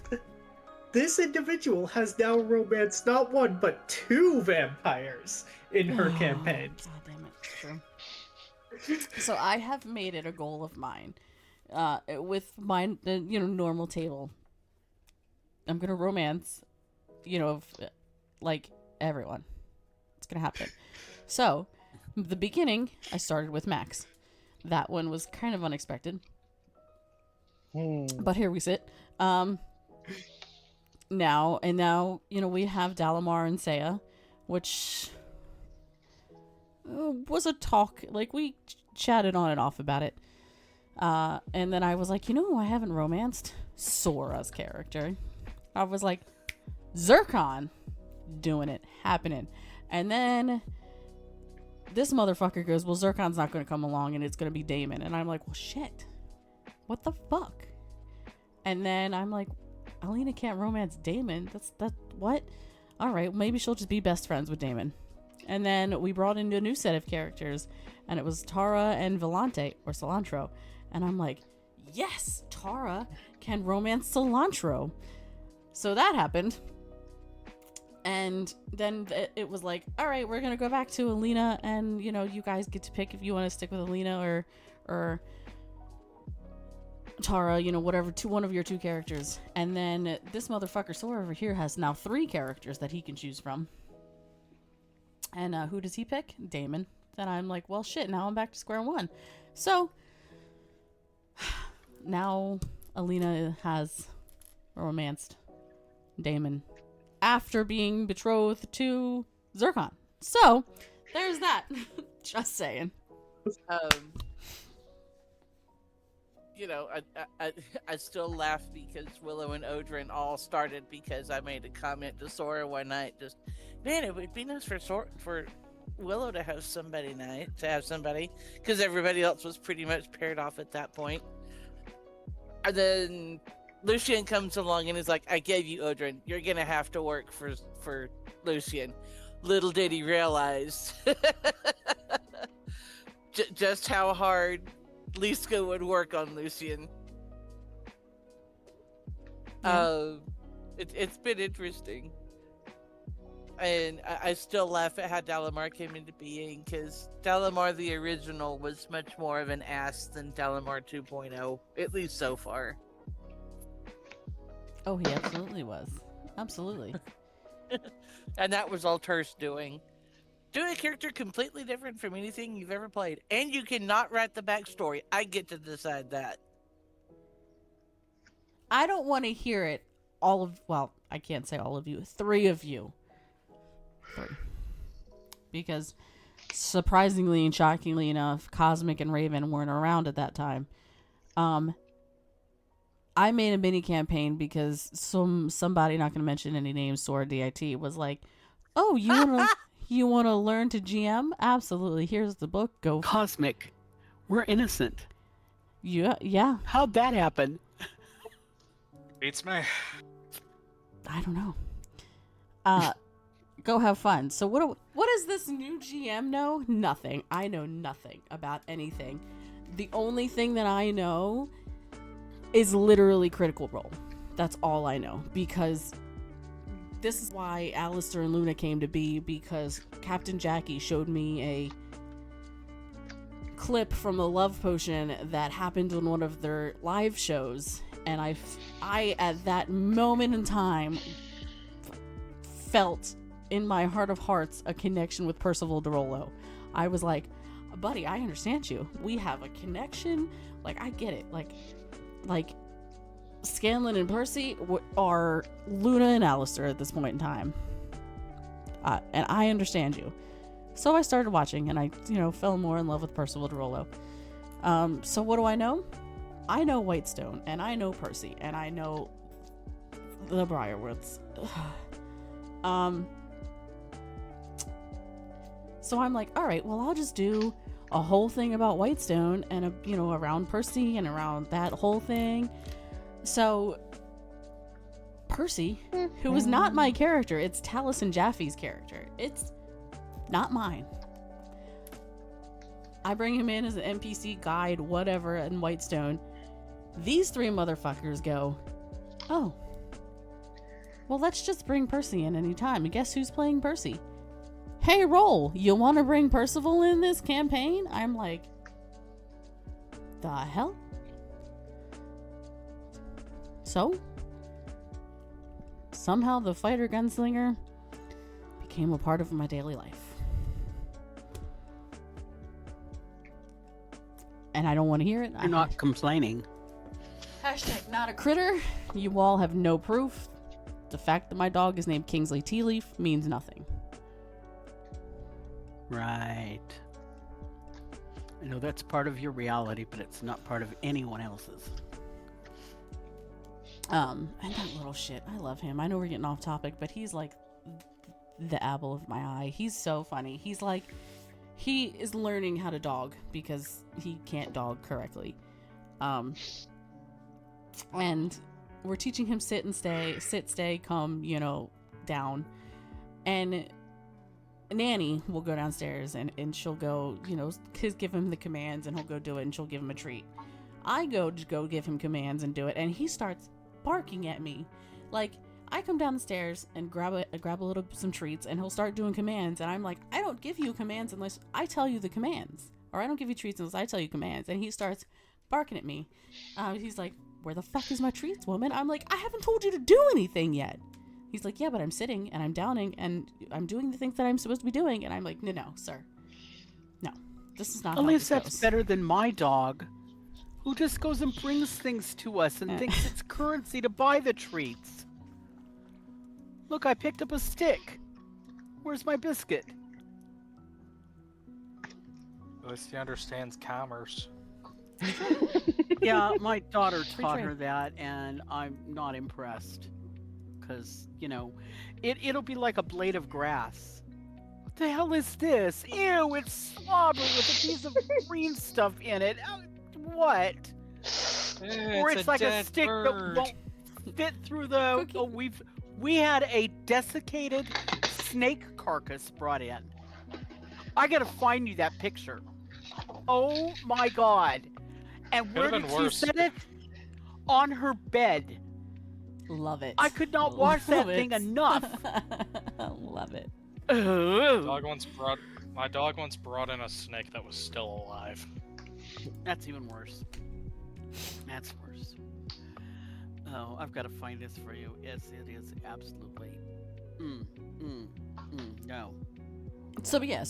individual has now romanced not one but 2 vampires in her campaigns. God damn it, true. So I have made it a goal of mine, with my normal table. I'm gonna romance, like everyone. It's gonna happen. So, the beginning, I started with Max. That one was kind of unexpected, but here we sit. Now we have Dalamar and Saya, which was a talk. Like, we chatted on and off about it. And then I was like, I haven't romanced Sora's character. I was like, Zircon, doing it, happening. And then this motherfucker goes, well, Zircon's not going to come along and it's going to be Damon. And I'm like, well, shit. What the fuck? And then I'm like, Alina can't romance Damon. That's what? All right, maybe she'll just be best friends with Damon. And then we brought in a new set of characters, and it was Tara and Volante, or Cilantro. And I'm like, yes, Tara can romance Cilantro. So that happened. And then it was like, all right, we're going to go back to Alina, and, you guys get to pick if you want to stick with Alina or Tara, whatever, one of your 2 characters. And then this motherfucker Sora over here has now 3 characters that he can choose from. And who does he pick? Damon. Then I'm like, well, shit, now I'm back to square one. So, now Alina has romanced Damon after being betrothed to Zircon. So, there's that. Just saying. I still laugh because Willow and Odrin all started because I made a comment to Sora one night. Just, man, it would be nice for Willow to have somebody, because everybody else was pretty much paired off at that point. And then Lucian comes along and is like, I gave you Odrin. You're going to have to work for Lucian. Little did he realize just how hard Liska would work on Lucian. It's been interesting. And I still laugh at how Dalamar came into being, because Dalamar the original was much more of an ass than Dalamar 2.0, at least so far. Oh, he absolutely was. Absolutely. And that was all Terse doing. Do a character completely different from anything you've ever played, and you cannot write the backstory. I get to decide that. I don't want to hear it. I can't say all of you. 3 of you. 3. Because surprisingly and shockingly enough, Cosmic and Raven weren't around at that time. I made a mini campaign because somebody, not going to mention any names, Sora DIT, was like, oh, you want to learn to GM? Absolutely. Here's the book. Go. Cosmic. We're innocent. Yeah. How'd that happen? Beats me. I don't know. Go have fun. So what does this new GM know? Nothing. I know nothing about anything. The only thing that I know is literally Critical Role. That's all I know, because this is why Alistair and Luna came to be, because Captain Jackie showed me a clip from a love potion that happened on one of their live shows, and I at that moment in time felt in my heart of hearts a connection with Percival DeRollo. I was like, buddy, I understand you. We have a connection. Like, I get it. Like Scanlan and Percy are Luna and Alistair at this point in time. And I understand you. So I started watching, and I, fell more in love with Percival DeRollo. So what do I know? I know Whitestone, and I know Percy, and I know the Briarwoods. So I'm like, all right, well, I'll just do a whole thing about Whitestone and, around Percy and around that whole thing. So Percy, who is not my character, it's Taliesin Jaffe's character. It's not mine. I bring him in as an NPC guide, whatever, in Whitestone. These three motherfuckers go, oh, well, let's just bring Percy in anytime. And guess who's playing Percy? Hey, Roll, you want to bring Percival in this campaign? I'm like, the hell? So, somehow the fighter gunslinger became a part of my daily life. And I don't want to hear it. You're not complaining. Hashtag not a critter. You all have no proof. The fact that my dog is named Kingsley Tealeaf means nothing. Right. I know that's part of your reality, but it's not part of anyone else's. And that little shit, I love him. I know we're getting off topic, but he's like the apple of my eye. He's so funny. He's like, he is learning how to dog because he can't dog correctly. And we're teaching him sit, stay, come, down. And Nanny will go downstairs and she'll go, give him the commands and he'll go do it and she'll give him a treat. I go give him commands and do it, and he starts barking at me. Like, I come down the stairs and grab some treats, and he'll start doing commands, and I'm like, I don't give you commands unless I tell you the commands, or I don't give you treats unless I tell you commands. And he starts barking at me. He's like, where the fuck is my treats, woman? I'm like, I haven't told you to do anything yet. He's like, yeah, but I'm sitting and I'm downing and I'm doing the things that I'm supposed to be doing. And I'm like, no, sir. No, this is not At how least this that's goes. better than my dog, who just goes and brings things to us and thinks it's currency to buy the treats. Look, I picked up a stick. Where's my biscuit? At least he understands commerce. Yeah, my daughter taught trade. her that, and I'm not impressed. Because, it'll be like a blade of grass. What the hell is this? Ew, it's slobber with a piece of green stuff in it. What? Or it's like a stick that won't fit through the... Oh, we had a desiccated snake carcass brought in. I gotta find you that picture. Oh my god. And where did she set it? On her bed. Love it. I could not wash that thing enough. Love it. My dog once brought in a snake that was still alive. That's even worse. That's worse. Oh, I've got to find this for you. Yes, it is absolutely. No. So, but yeah,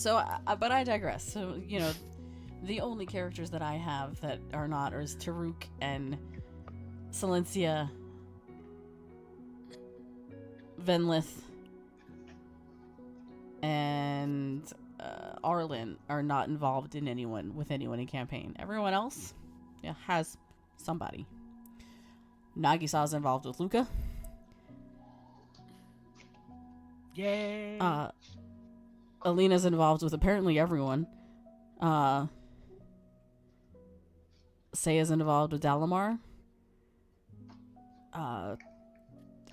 but I digress. So, the only characters that I have that are not is Taruk and Silencia, Venlith, and Arlen are not involved in anyone in campaign. Everyone else, has somebody. Nagisa's involved with Luca. Yay! Alina's involved with apparently everyone. Saya's involved with Dalamar.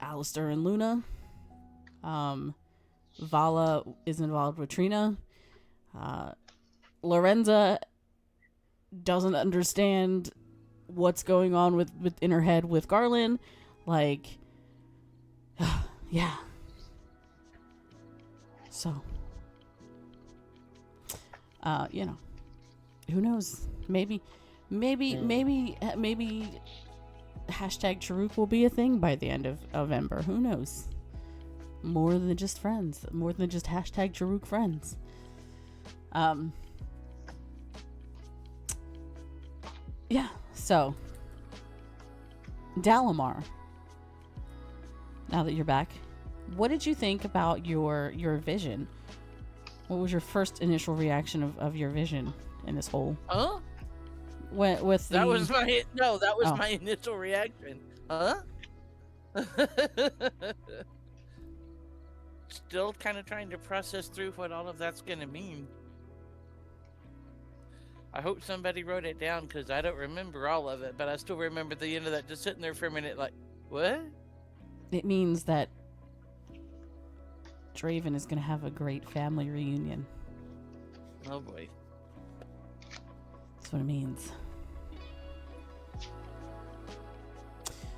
Alistair and Luna. Vala is involved with Trina. Lorenza doesn't understand what's going on in her head with Garland. Like, yeah. So, who knows? Maybe hashtag Charuk will be a thing by the end of Ember. Who knows? More than just friends. More than just hashtag Charuk friends. Yeah, so Dalamar, now that you're back, what did you think about your vision? What was your first initial reaction of your vision in this whole with That the was my initial reaction. Huh? Still kind of trying to process through what all of that's gonna mean. I hope somebody wrote it down because I don't remember all of it, but I still remember the end of that, just sitting there for a minute like, what? It means that Draven is going to have a great family reunion. Oh boy. That's what it means.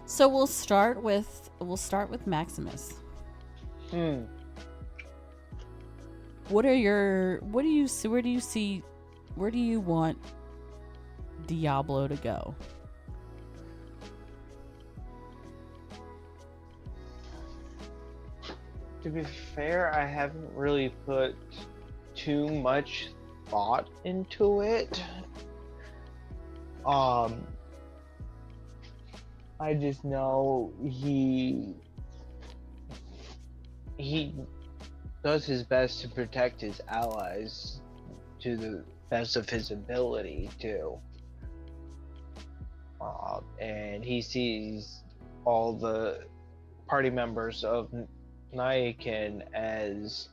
So we'll start with Maximus. Where do you want Diablo to go? To be fair, I haven't really put too much thought into it. I just know he does his best to protect his allies to the best of his ability too. And he sees all the party members of Nyakin as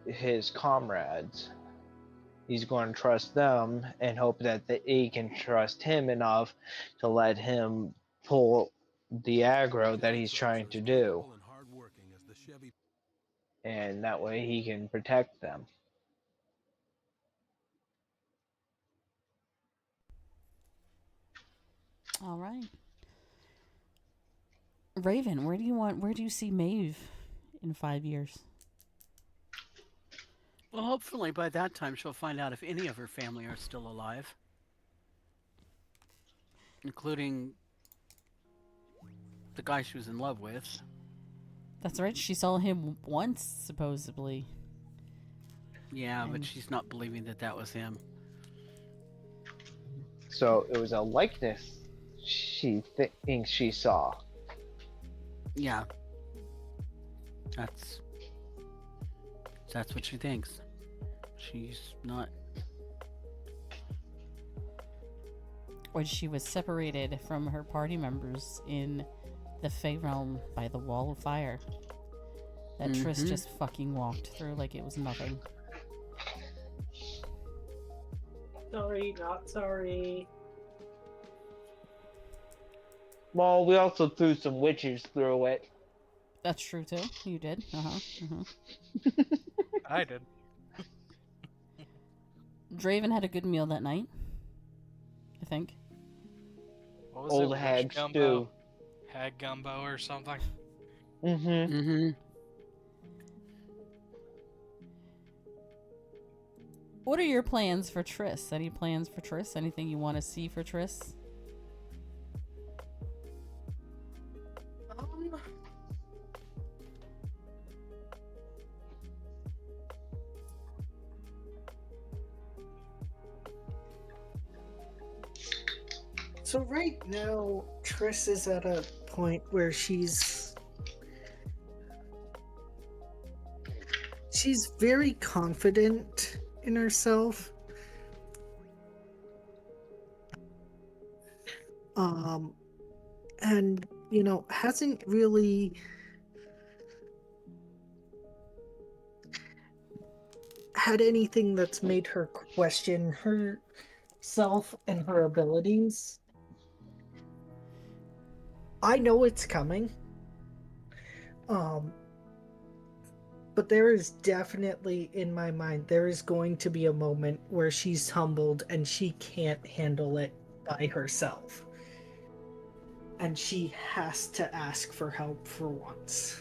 his comrades. He's going to trust them and hope that they can trust him enough to let him pull the aggro that he's trying to do. And that way he can protect them. All right. Raven, where do you see Maeve in 5 years? Well, hopefully by that time she'll find out if any of her family are still alive. Including the guy she was in love with. That's right, she saw him once, supposedly. Yeah, but she's not believing that was him. So it was a likeness she thinks she saw. Yeah. That's what she thinks. She's not. When she was separated from her party members in the Fey Realm by the Wall of Fire. That Triss just fucking walked through like it was nothing. Sorry, not sorry. Well, we also threw some witches through it. That's true too. You did. I did. Draven had a good meal that night, I think. What was Old it? hag Witch gumbo? stew. Hag gumbo or something? What are your plans for Triss? Any plans for Triss? Anything you want to see for Triss? So right now, Triss is at a point where she's very confident in herself. And hasn't really had anything that's made her question herself and her abilities. I know it's coming. But there is definitely, in my mind, there is going to be a moment where she's humbled and she can't handle it by herself. And she has to ask for help for once.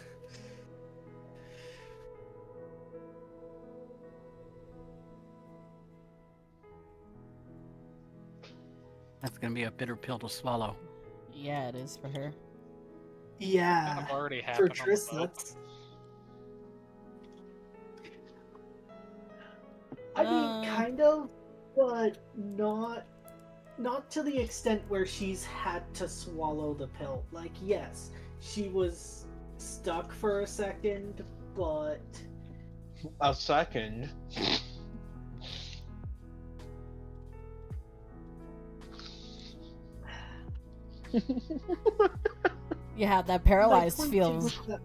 That's gonna be a bitter pill to swallow. Yeah, it is for her. Yeah. Kind of already For happened on the Triss, boat. that's... I mean, kind of, but not to the extent where she's had to swallow the pill. Like, yes, she was stuck for a second, but... A second. Yeah, that My paralyzed point feels. is that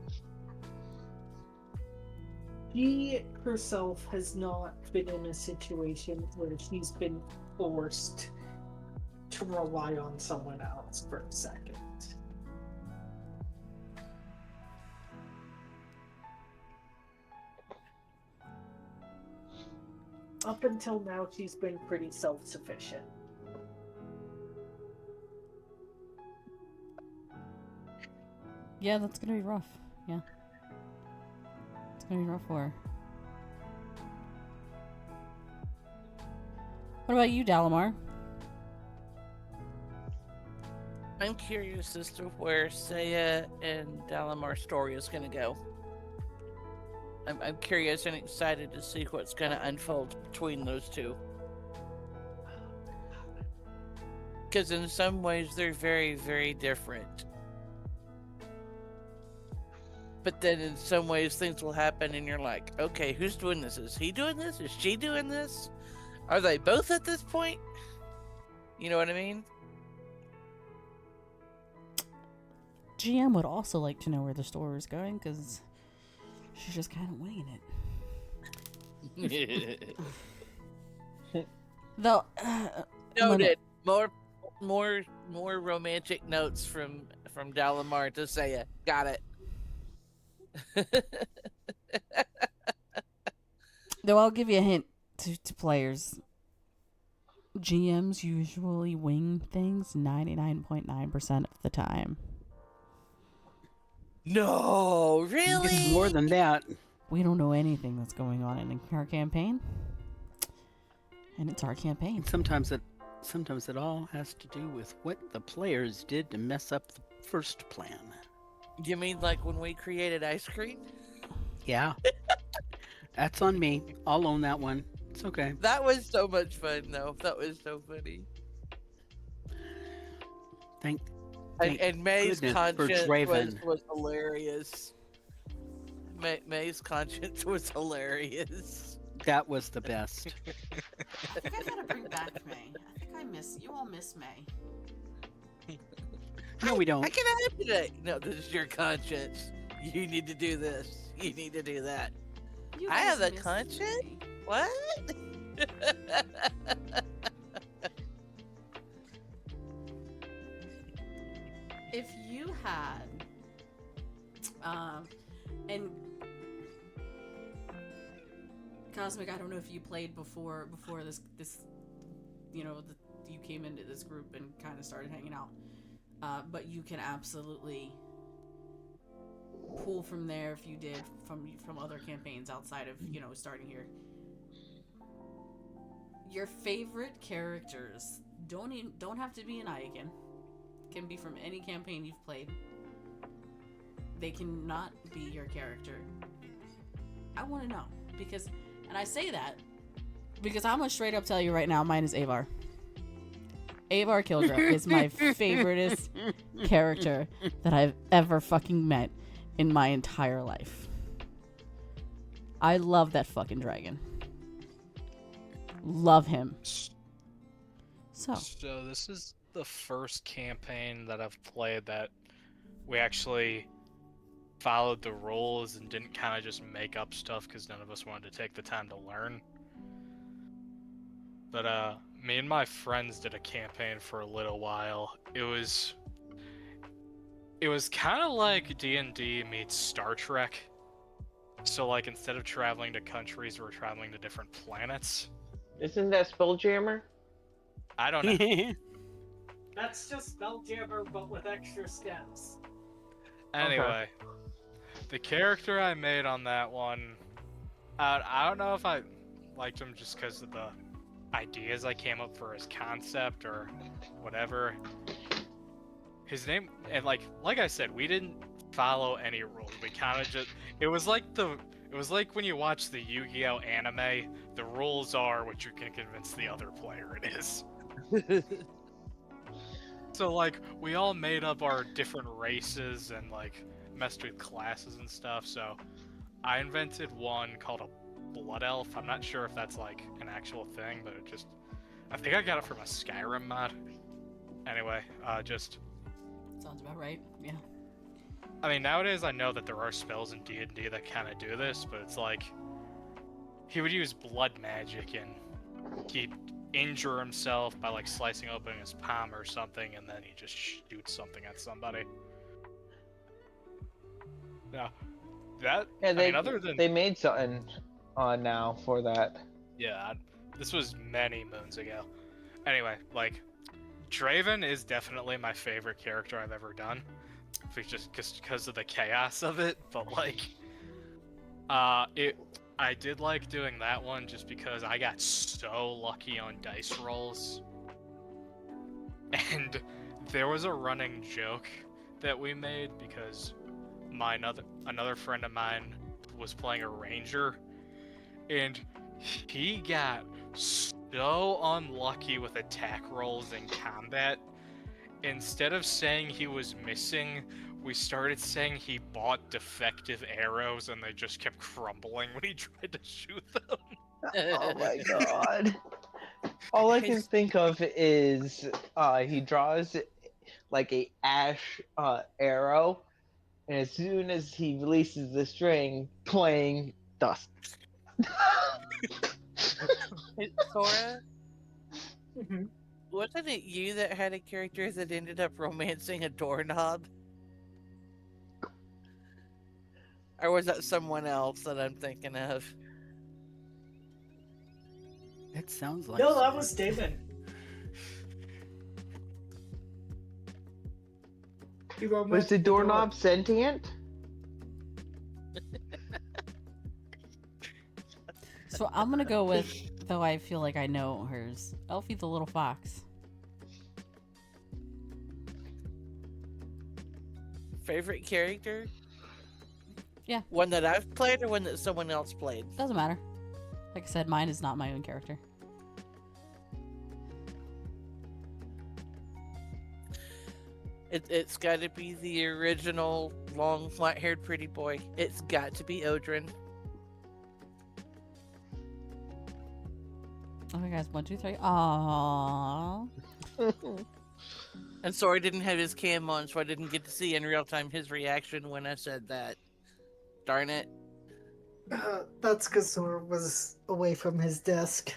she herself has not been in a situation where she's been forced to rely on someone else for a second. Up until now, she's been pretty self-sufficient. Yeah, that's gonna be rough. Yeah. It's gonna be rough for her. What about you, Dalamar? I'm curious as to where Saya and Dalamar's story is going to go. I'm curious and excited to see what's going to unfold between those two. Because in some ways they're very, very different. But then in some ways things will happen and you're like, okay, who's doing this? Is he doing this? Is she doing this? Are they both at this point? You know what I mean? GM would also like to know where the story is going because she's just kind of winging it. Though, Noted. More romantic notes from Dalamar to Saya. Got it. Though I'll give you a hint to players. GMs usually wing things 99.9% of the time. No, really? It's more than that. We don't know anything that's going on in our campaign. And it's our campaign. Sometimes it all has to do with what the players did to mess up the first plan. You mean like when we created ice cream? Yeah. That's on me. I'll own that one. It's okay. That was so much fun, though. That was so funny. Thank And May's goodness for conscience Draven. was hilarious. May's conscience was hilarious. That was the best. I think I gotta bring back May. I think you all miss May. No, we don't. I can have today. No, this is your conscience. You need to do this. You need to do that. You I have guys a miss conscience? me. What? If you had, and Cosmic, I don't know if you played before this, you came into this group and kind of started hanging out, but you can absolutely pull from there if you did from other campaigns outside of starting here. Your favorite characters don't have to be an Nyakin. Can be from any campaign you've played. They cannot be your character. I want to know because, and I say that because I'm gonna straight up tell you right now, mine is Avar. Avar Kildra is my favoriteest character that I've ever fucking met in my entire life. I love that fucking dragon. Love him. So this is the first campaign that I've played that we actually followed the rules and didn't kind of just make up stuff because none of us wanted to take the time to learn. But me and my friends did a campaign for a little while. It was kind of like D&D meets Star Trek. So, like, instead of traveling to countries, we're traveling to different planets. Isn't that Spelljammer? I don't know. That's just Spelljammer, but with extra steps. Anyway, the character I made on that one, I don't know if I liked him just because of the ideas I came up for his concept or whatever. His name, and like I said, we didn't follow any rules. We kind of just, it was like when you watch the Yu-Gi-Oh anime, the rules are what you can convince the other player it is. So like, we all made up our different races and like messed with classes and stuff. So I invented one called a blood elf. I'm not sure if that's like an actual thing, but I think I got it from a Skyrim mod. Anyway, just Sounds about right. Yeah. I mean, nowadays I know that there are spells in D&D that kind of do this, but it's like he would use blood magic and he'd injure himself by like slicing open his palm or something, and then he just shoots something at somebody. Yeah, that. Yeah, I mean, other than they made something now for that. yeah, this was many moons ago. Anyway, like Draven is definitely my favorite character I've ever done. Just because of the chaos of it, but like, I did like doing that one just because I got so lucky on dice rolls, and there was a running joke that we made because another friend of mine was playing a ranger, and he got so unlucky with attack rolls in combat. Instead of saying he was missing, we started saying he bought defective arrows and they just kept crumbling when he tried to shoot them. Oh my god. All I can think of is he draws like a ash arrow, and as soon as he releases the string, playing dust. Sora, Mm-hmm. wasn't it you that had a character that ended up romancing a doorknob? Or was that someone else that I'm thinking of? It sounds like No, that was David. He Was romanced the door. doorknob sentient? So I'm gonna go with, though I feel like I know hers, Elfie the Little Fox. Favorite character? Yeah. One that I've played or one that someone else played? Doesn't matter. Like I said, mine is not my own character. It's got to be the original long, white-haired pretty boy. It's got to be Odrin. Okay, guys, 1, 2, 3. Aww. And Sora didn't have his cam on, so I didn't get to see in real time his reaction when I said that. Darn it. That's because Sora was away from his desk.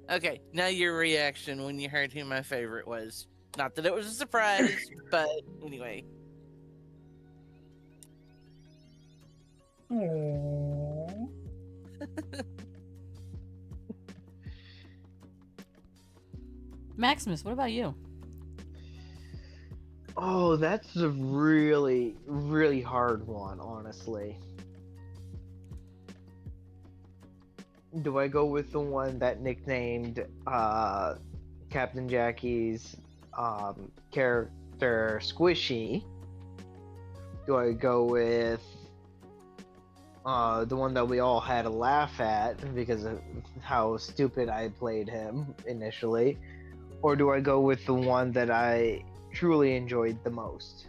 Okay, now your reaction when you heard who my favorite was. Not that it was a surprise, but anyway. Aww. Maximus, what about you? Oh, that's a really, really hard one, honestly. Do I go with the one that nicknamed Captain Jackie's character Squishy? Do I go with the one that we all had a laugh at because of how stupid I played him initially? Or do I go with the one that I truly enjoyed the most?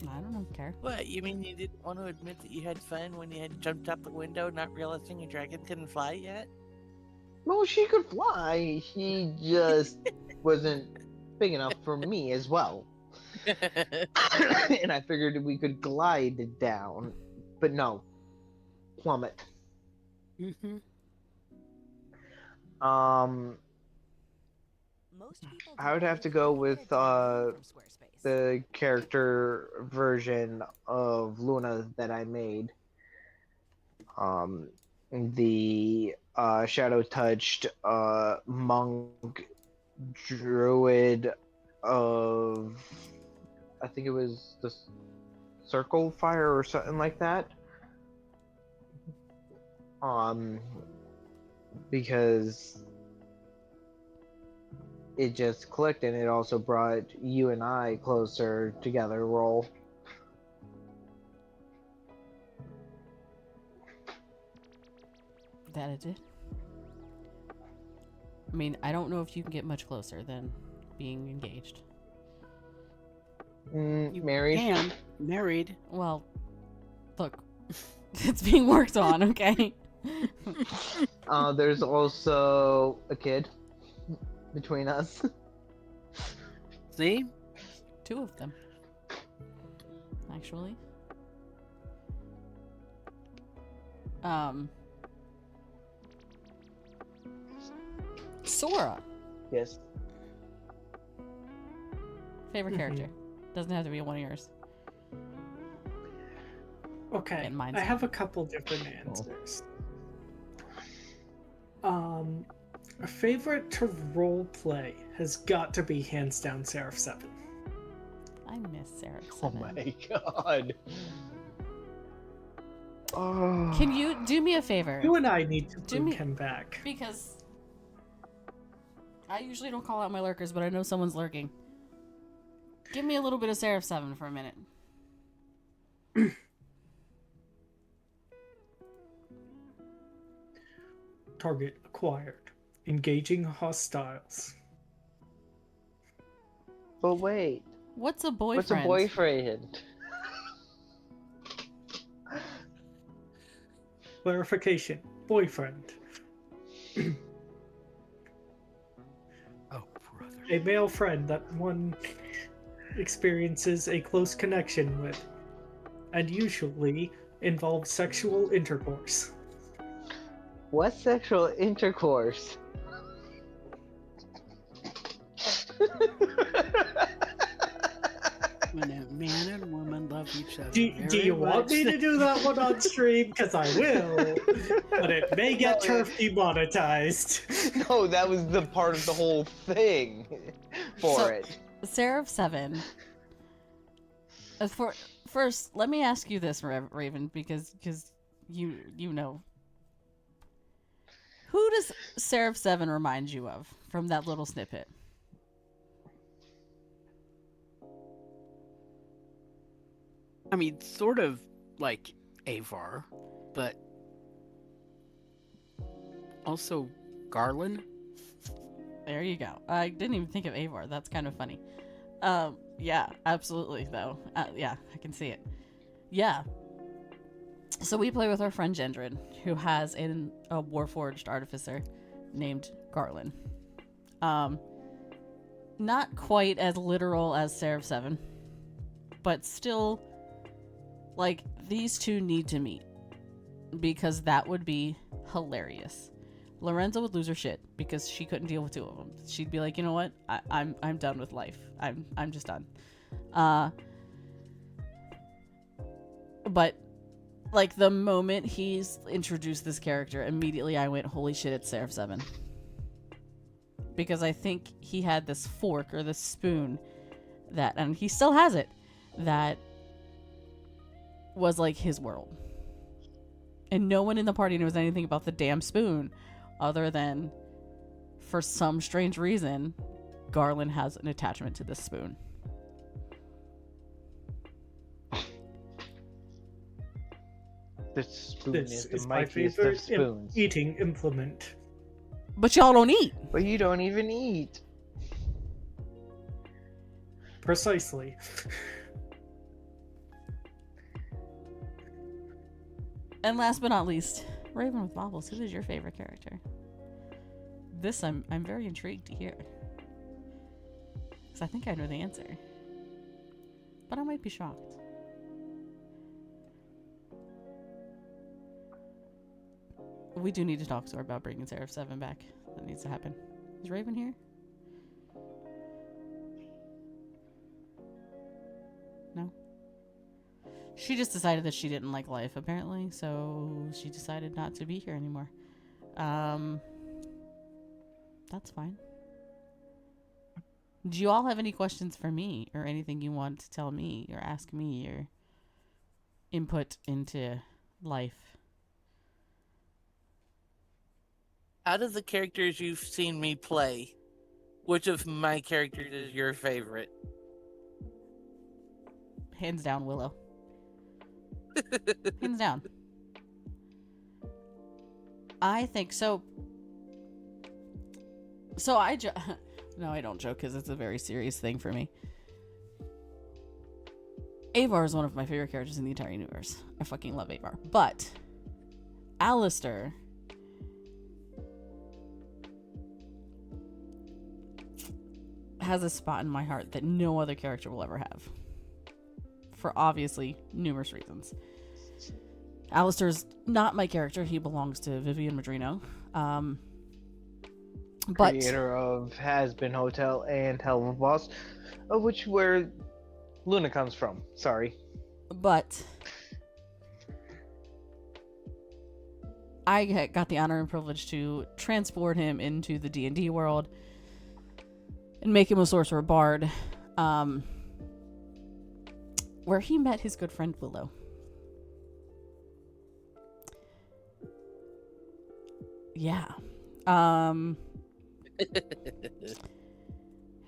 I don't care. What, you mean you didn't want to admit that you had fun when you had jumped out the window not realizing a dragon couldn't fly yet? No, she could fly. She just wasn't big enough for me as well. And I figured we could glide down. But no. Plummet. Mm-hmm. I would have to go with the character version of Luna that I made. The shadow touched monk druid of, I think it was the circle fire or something like that. Because it just clicked, and it also brought you and I closer together. Roll. That it did. I mean, I don't know if you can get much closer than being engaged. Married. And married. Well, look, it's being worked on, okay? There's also a kid between us. See? 2 of them, actually. Sora, Yes. favorite character. Doesn't have to be one of yours. Okay, And mine's I have a couple different answers. A favorite to role play has got to be hands down Seraph 7. I miss Sarah. Oh my god. Oh. Can you do me a favor? You and I need to Do bring me- him back. Because I usually don't call out my lurkers, but I know someone's lurking. Give me a little bit of Seraph 7 for a minute. Target acquired. Engaging hostiles. But wait, What's a boyfriend? what's a boyfriend? Clarification. Boyfriend. Oh, brother. A male friend that one experiences a close connection with, and usually involves sexual intercourse. What sexual intercourse? When a man and woman love each other. Do very you want much. me to do that one on stream? Because I will, but it may get No, turf demonetized. No, that was the part of the whole thing for So- it. Seraph 7. First, let me ask you this, Raven, because you know. Who does Seraph 7 remind you of from that little snippet? I mean, sort of like Avar, but also Garland. There you go. I didn't even think of Avar. That's kind of funny. Yeah, absolutely, though. Yeah, I can see it. Yeah. So we play with our friend Gendron, who has a Warforged artificer named Garland. Not quite as literal as Seraph 7, but still, like, these two need to meet, because that would be hilarious. Lorenzo would lose her shit because she couldn't deal with 2 of them. She'd be like, you know what? I'm done with life. I'm just done. But like the moment he's introduced this character, immediately I went, holy shit, it's Seraph 7. Because I think he had this fork or this spoon that, and he still has it, that was like his world. And no one in the party knows anything about the damn spoon, other than, for some strange reason, Garland has an attachment to this spoon. This spoon This is the is my mightiest of favorite spoons. eating implement. But y'all don't eat. But you don't even eat. Precisely. And last but not least, Raven with Baubles, who is your favorite character? This I'm very intrigued to hear. Because I think I know the answer. But I might be shocked. We do need to talk to her about bringing Seraph 7 back. That needs to happen. Is Raven here? She just decided that she didn't like life, apparently, so she decided not to be here anymore. That's fine. Do you all have any questions for me, or anything you want to tell me, or ask me, or input into life? Out of the characters you've seen me play, which of my characters is your favorite? Hands down, Willow. Hands down. I think so. So no, I don't joke because it's a very serious thing for me. Avar is one of my favorite characters in the entire universe. I fucking love Avar. But Alistair has a spot in my heart that no other character will ever have. For obviously numerous reasons. Alistair's not my character. He belongs to Vivian Madrino. But Creator of Has Been Hotel and Hell of a Boss, of which where Luna comes from. Sorry. But I got the honor and privilege to transport him into the D&D world and make him a sorcerer bard, where he met his good friend Willow. Yeah.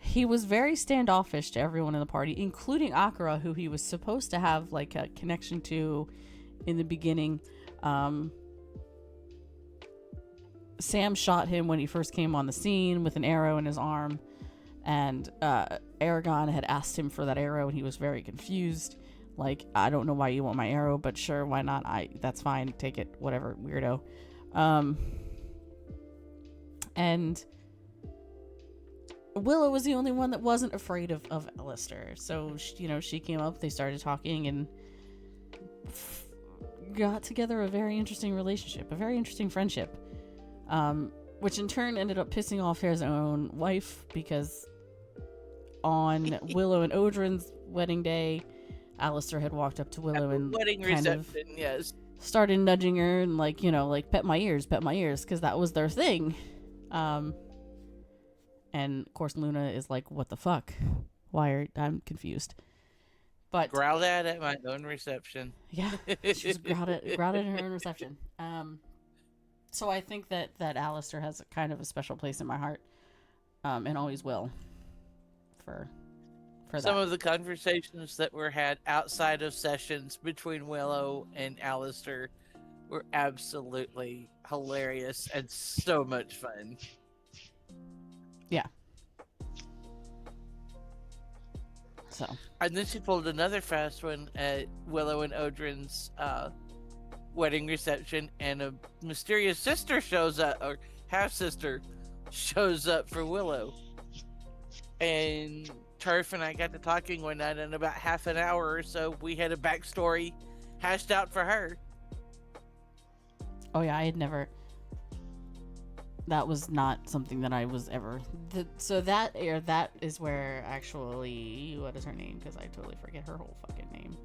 He was very standoffish to everyone in the party, including Akira, who he was supposed to have like a connection to in the beginning. Sam shot him when he first came on the scene with an arrow in his arm, and Aragon had asked him for that arrow, and he was very confused. Like, I don't know why you want my arrow, but sure, why not? That's fine, take it, whatever, weirdo. And Willow was the only one that wasn't afraid of Alistair. So, she came up, they started talking, and got together a very interesting relationship, a very interesting friendship. Which in turn ended up pissing off his own wife, because on Willow and Odrin's wedding day, Alistair had walked up to Willow and wedding reception, yes, started nudging her and like pet my ears, because that was their thing. And of course Luna is like, what the fuck? I'm confused. But growled at my own reception. Yeah, she was growled at her own reception. So I think that Alistair has kind of a special place in my heart, and always will. For some of the conversations that were had outside of sessions between Willow and Alistair were absolutely hilarious and so much fun. Yeah. So. And then she pulled another fast one at Willow and Odrin's wedding reception, and a mysterious sister shows up, or half sister shows up for Willow. And Turf and I got to talking one night, and in about half an hour or so, we had a backstory hashed out for her. Oh yeah, I had never. That was not something that I was ever. So that is where actually, what is her name? Because I totally forget her whole fucking name.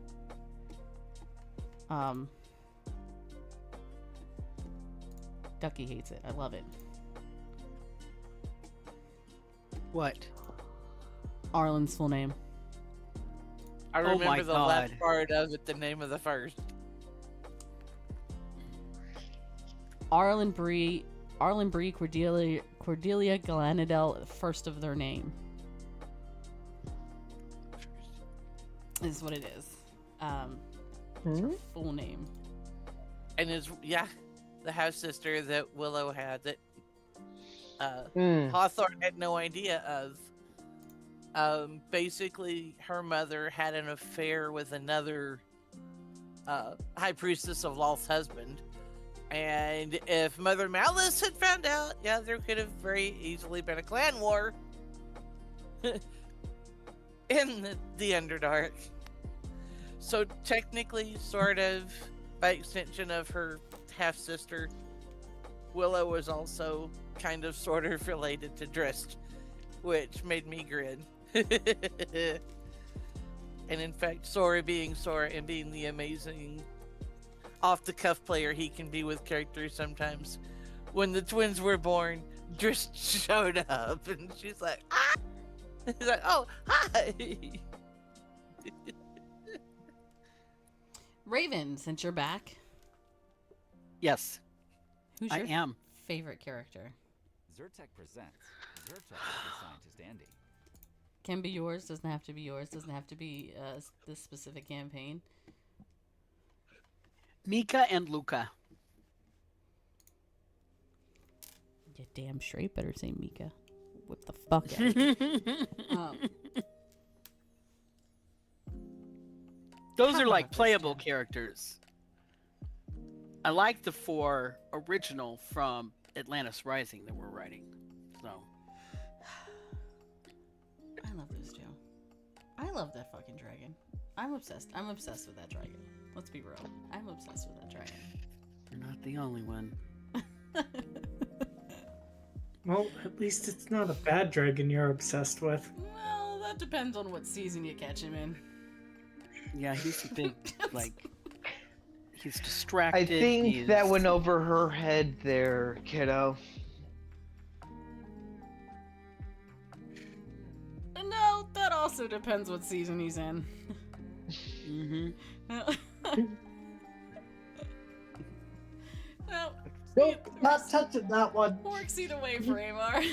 Ducky hates it. I love it. What? Arlen's full name. I remember my the God. last part of it, the name of the first. Arlen Bree, Cordelia Galanadel, first of their name. Is what it is. It's her full name. And the half sister that Willow had that Hawthorne had no idea of. Basically, her mother had an affair with another high priestess of Lolth's husband. And if Mother Malice had found out, there could have very easily been a clan war in the Underdark. So technically, sort of, by extension of her half-sister, Willow was also kind of sort of related to Drist, which made me grin. And in fact, Sora being Sora and being the amazing off-the-cuff player he can be with characters sometimes. When the twins were born, just showed up, and she's like, ah! He's like, oh, hi! Raven, since you're back, Yes, who's I your am. favorite character? Zyrtec presents Zyrtec the Scientist Andy. Can be yours, doesn't have to be yours, doesn't have to be this specific campaign. Mika and Luca. You damn straight better say Mika. What the fuck out of you. Those How are like about this, playable Jen? characters. I like the 4 original from Atlantis Rising that we're writing. So I love those two. I love that fucking dragon. I'm obsessed. I'm obsessed with that dragon. Let's be real. I'm obsessed with that dragon. you're not the only one. Well, at least it's not a bad dragon you're obsessed with. Well, that depends on what season you catch him in. Yeah, he's a big, like, he's distracted. I think he's... that went over her head there, kiddo. No, that also depends what season he's in. Mm-hmm. Well, Nope, not touching that one. works either way for Amar.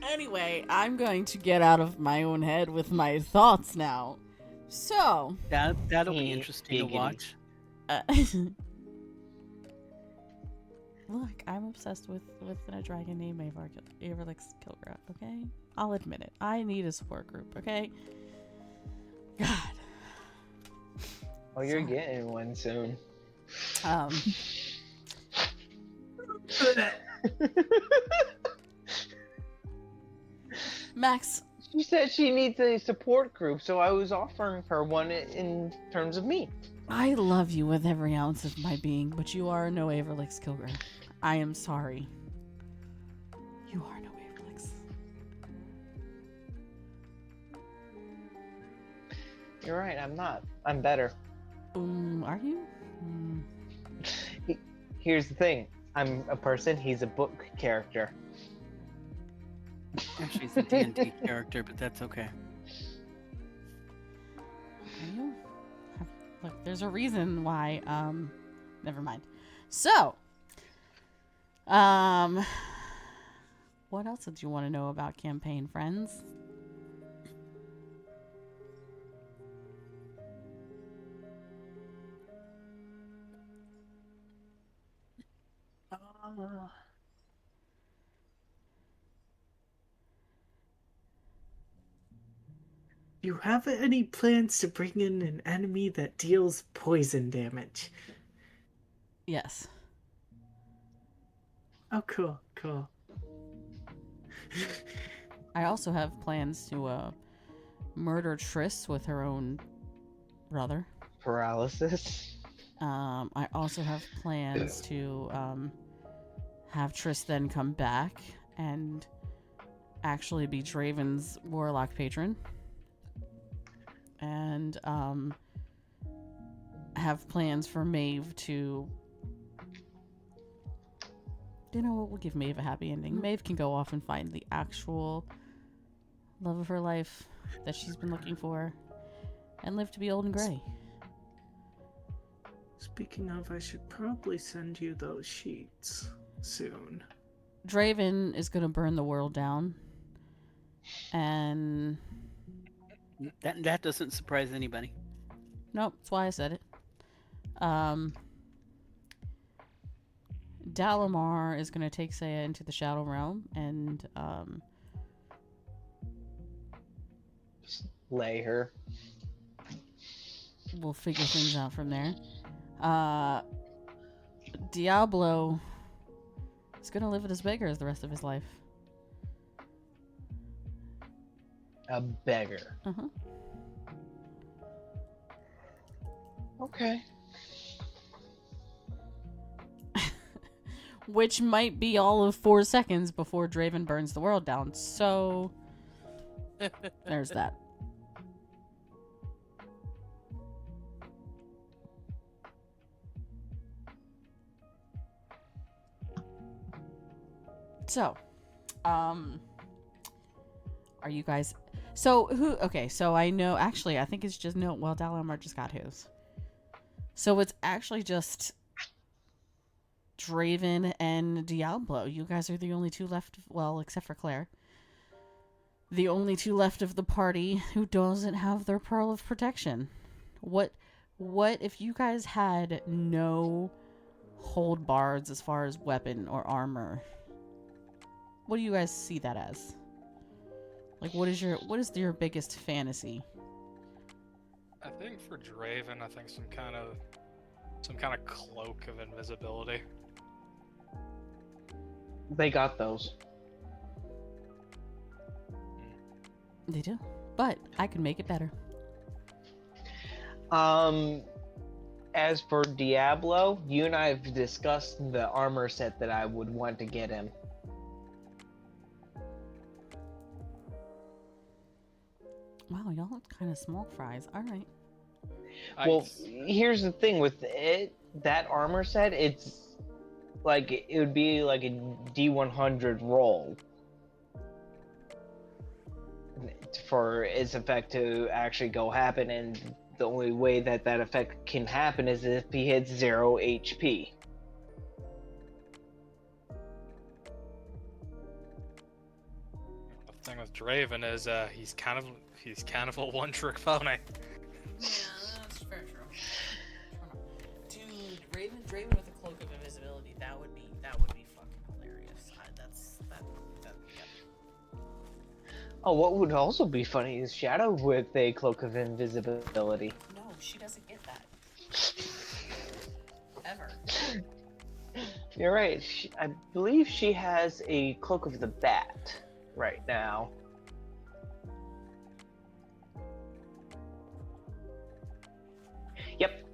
Anyway, I'm going to get out of my own head with my thoughts now. So, That'll be Hey, interesting to giggity. watch. Look, I'm obsessed with a dragon named Averlix Kilgraf, okay? I'll admit it. I need a support group, okay? God. Oh, you're getting one soon. Max, She said she needs a support group, so I was offering her one in terms of me. I love you with every ounce of my being, but you are no Averlix Kilgraf. I am sorry. You are no Averlix. You're right, I'm not. I'm better. Are you? Here's the thing. I'm a person, he's a book character. Actually, he's a D&D character, but that's okay. Are you? Look, there's a reason why, never mind. So, what else did you want to know about campaign, friends? Do you have any plans to bring in an enemy that deals poison damage? Yes. Oh, cool, cool. I also have plans to, murder Triss with her own brother. Paralysis. I also have plans to, have Triss then come back and actually be Draven's warlock patron. And, have plans for Maeve to... You know what? We'll give Maeve a happy ending. Maeve can go off and find the actual love of her life that she's been looking for and live to be old and gray. Speaking of, I should probably send you those sheets soon. Draven is going to burn the world down. And... That doesn't surprise anybody. Nope, that's why I said it. Dalamar is going to take Saya into the Shadow Realm and Just lay her. we'll figure things out from there. Diablo is going to live as beggars the rest of his life. A beggar. Uh-huh. Okay. which might be all of 4 seconds before Draven burns the world down. So there's that. So, are you guys? So who? Okay, so I know. Actually, I think it's just no. Well, Dalamar just got his. So it's actually just Draven and Diablo. You guys are the only two left. Well, except for Claire. The only two left of the party who doesn't have their Pearl of Protection. What if you guys had no hold bars as far as weapon or armor? What do you guys see that as? Like, what is your biggest fantasy? I think for Draven, I think some kind of cloak of invisibility. They got those. They do, but I can make it better. As for Diablo, you and I have discussed the armor set that I would want to get him. Wow, y'all look kind of small fries. All right. Well, here's the thing with it. That armor set, it's like it would be like a D100 roll for its effect to actually go happen, and the only way that that effect can happen is if he hits 0 HP. The thing with Draven is he's kind of a one-trick pony. Yeah, that's fair, true. Dude, Draven with a cloak of invisibility, that would be fucking hilarious. Oh, what would also be funny is Shadow with a cloak of invisibility. No, she doesn't get that. Ever. You're right. I believe she has a cloak of the bat right now. Yep.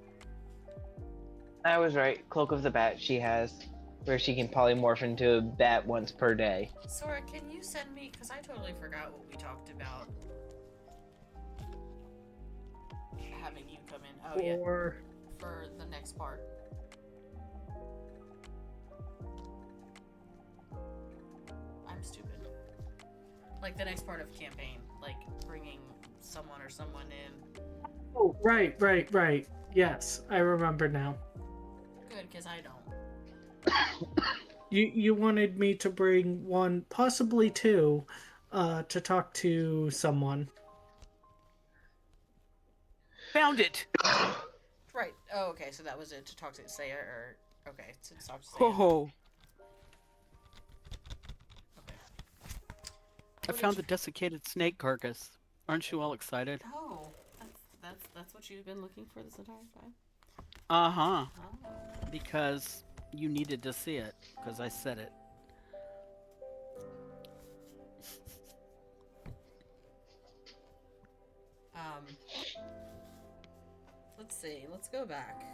I was right. Cloak of the bat she has, where she can polymorph into a bat once per day. Sora, can you send me, because I totally forgot what we talked about. Having you come in. Oh, yeah. For the next part. I'm stupid. Like the next part of campaign. Like bringing someone or someone in. Oh, right. Yes, I remember now. Good, because I don't. You wanted me to bring one, possibly two, to talk to someone. Found it. Right. Oh, okay. So that was it. To talk to Saya, or okay, to talk to Saya. Oh. Okay. I found the desiccated snake carcass. Aren't you all excited? Oh, that's what you've been looking for this entire time. Uh-huh. Oh. Because you needed to see it, because I said it. Let's see. Let's go back.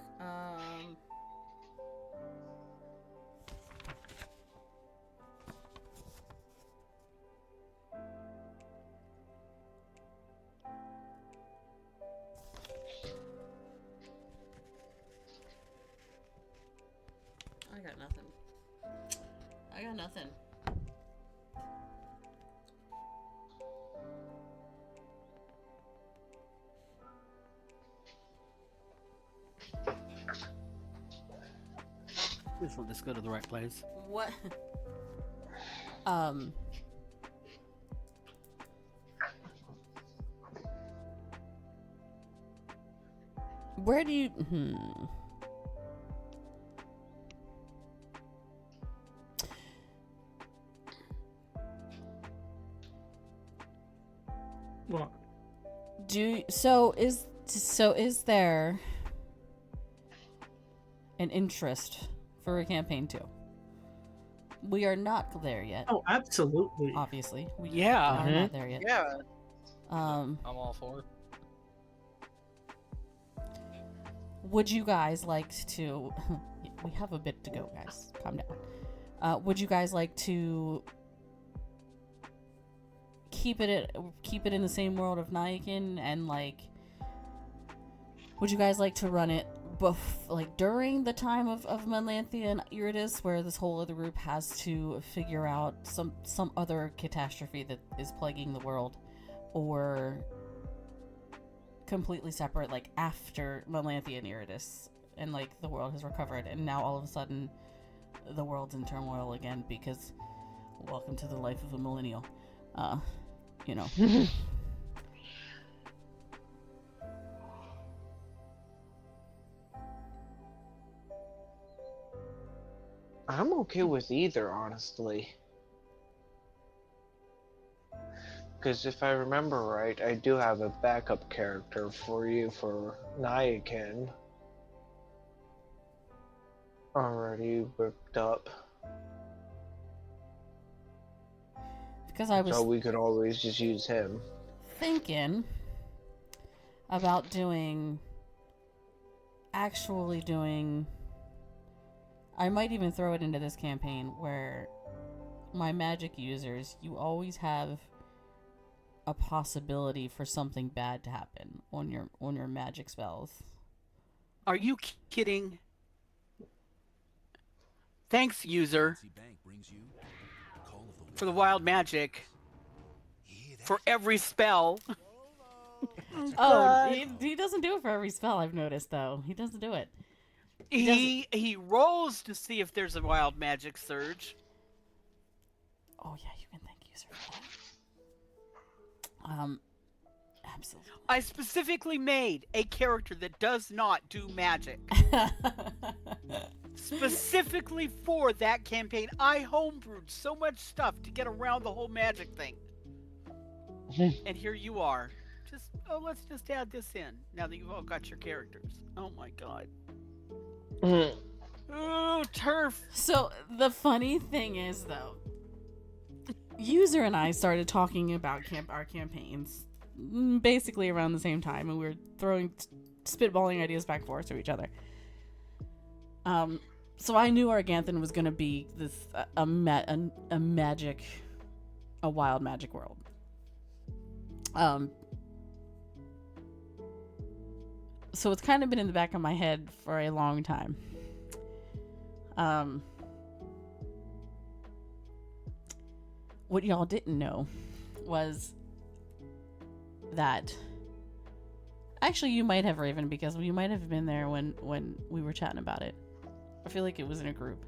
I got nothing. Please let this go to the right place. What? Where do you... What? Is there an interest for a campaign 2? We are not there yet. Oh, absolutely. Obviously. We Yeah. are not there yet. Yeah. I'm all for it. Would you guys like to... We have a bit to go, guys. Calm down. Would you guys like to keep it in the same world of Nyakin, and like, would you guys like to run it during the time of Melanthia and Iridus, where this whole other group has to figure out some other catastrophe that is plaguing the world, or completely separate, like after Melanthia and Iridus, and like the world has recovered, and now all of a sudden the world's in turmoil again because welcome to the life of a millennial. You know. I'm okay with either, honestly. Because if I remember right, I do have a backup character for you for Nyakin already whipped up. Because I was So we could always just use him. thinking about actually doing, I might even throw it into this campaign where my magic users, you always have a possibility for something bad to happen on your magic spells. Are you kidding? Thanks, user, for the wild magic. For every spell. Oh, he doesn't do it for every spell, I've noticed, though. He doesn't do it. He rolls to see if there's a wild magic surge. Oh, yeah, you can thank user for that. Absolutely. I specifically made a character that does not do magic. Specifically for that campaign. I homebrewed so much stuff to get around the whole magic thing. And here you are. Let's just add this in now that you've all got your characters. Oh my god. Oh, turf. So the funny thing is, though, user and I started talking about our campaigns basically around the same time, and we were spitballing ideas back and forth to each other. So I knew Arganthan was going to be this a wild magic world. So it's kind of been in the back of my head for a long time. What y'all didn't know was that, actually you might have, Raven, because you might have been there when we were chatting about it. I feel like it was in a group,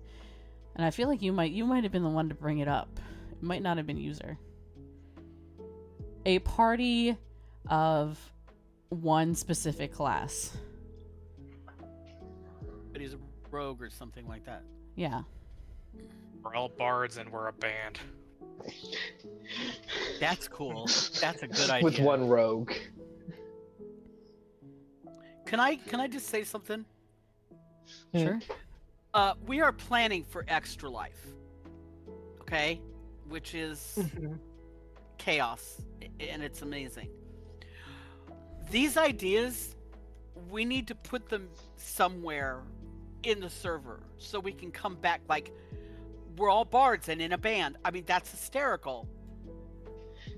and I feel like you might have been the one to bring it up. It might not have been user. A party of one specific class. But he's a rogue or something like that. Yeah. We're all bards and we're a band. That's cool. That's a good idea. With one rogue. Can I just say something? Sure. We are planning for Extra Life. Okay? Which is chaos, and it's amazing. These ideas, we need to put them somewhere in the server so we can come back like we're all bards and in a band. I mean, that's hysterical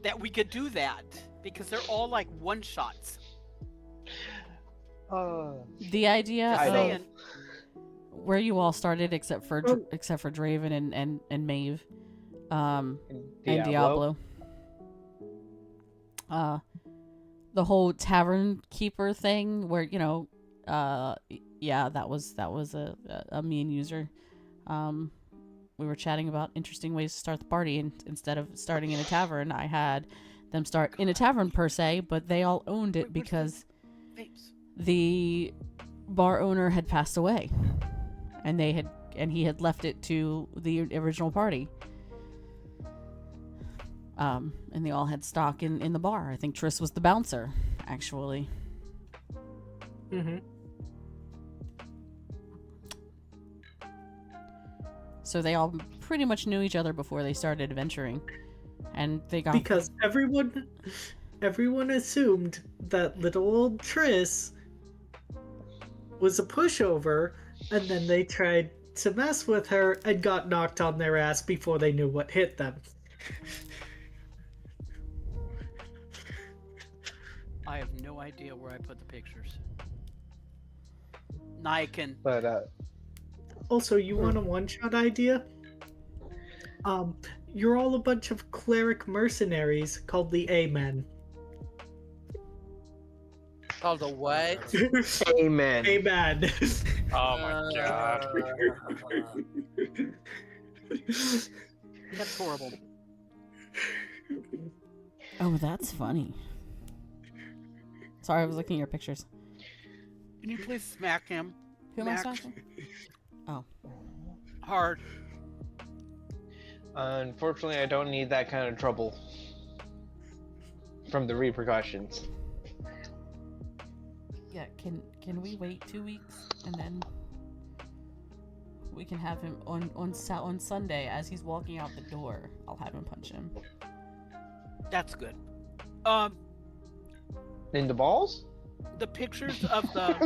that we could do that because they're all like one shots. The idea of where you all started, except for Draven and Maeve, and Diablo. The whole tavern keeper thing, where that was a mean user. We were chatting about interesting ways to start the party, and instead of starting in a tavern, I had them start in a tavern per se, but they all owned it because the bar owner had passed away, and he had left it to the original party. And they all had stock in the bar. I think Triss was the bouncer, actually. Mm-hmm. So they all pretty much knew each other before they started adventuring, and they got, because everyone assumed that little old Triss was a pushover, and then they tried to mess with her and got knocked on their ass before they knew what hit them. I have no idea where I put the pictures. Nyakin. But Also, you want a one-shot idea? You're all a bunch of cleric mercenaries called the A-Men. Called a what? amen. A-Man. Oh my god. That's horrible. Oh, that's funny. Sorry, I was looking at your pictures. Can you please smack him? Who am I Max. smacking? Oh. Hard. Unfortunately, I don't need that kind of trouble from the repercussions. Yeah, can we wait 2 weeks and then we can have him on Sunday as he's walking out the door. I'll have him punch him. That's good. In the balls? The pictures of the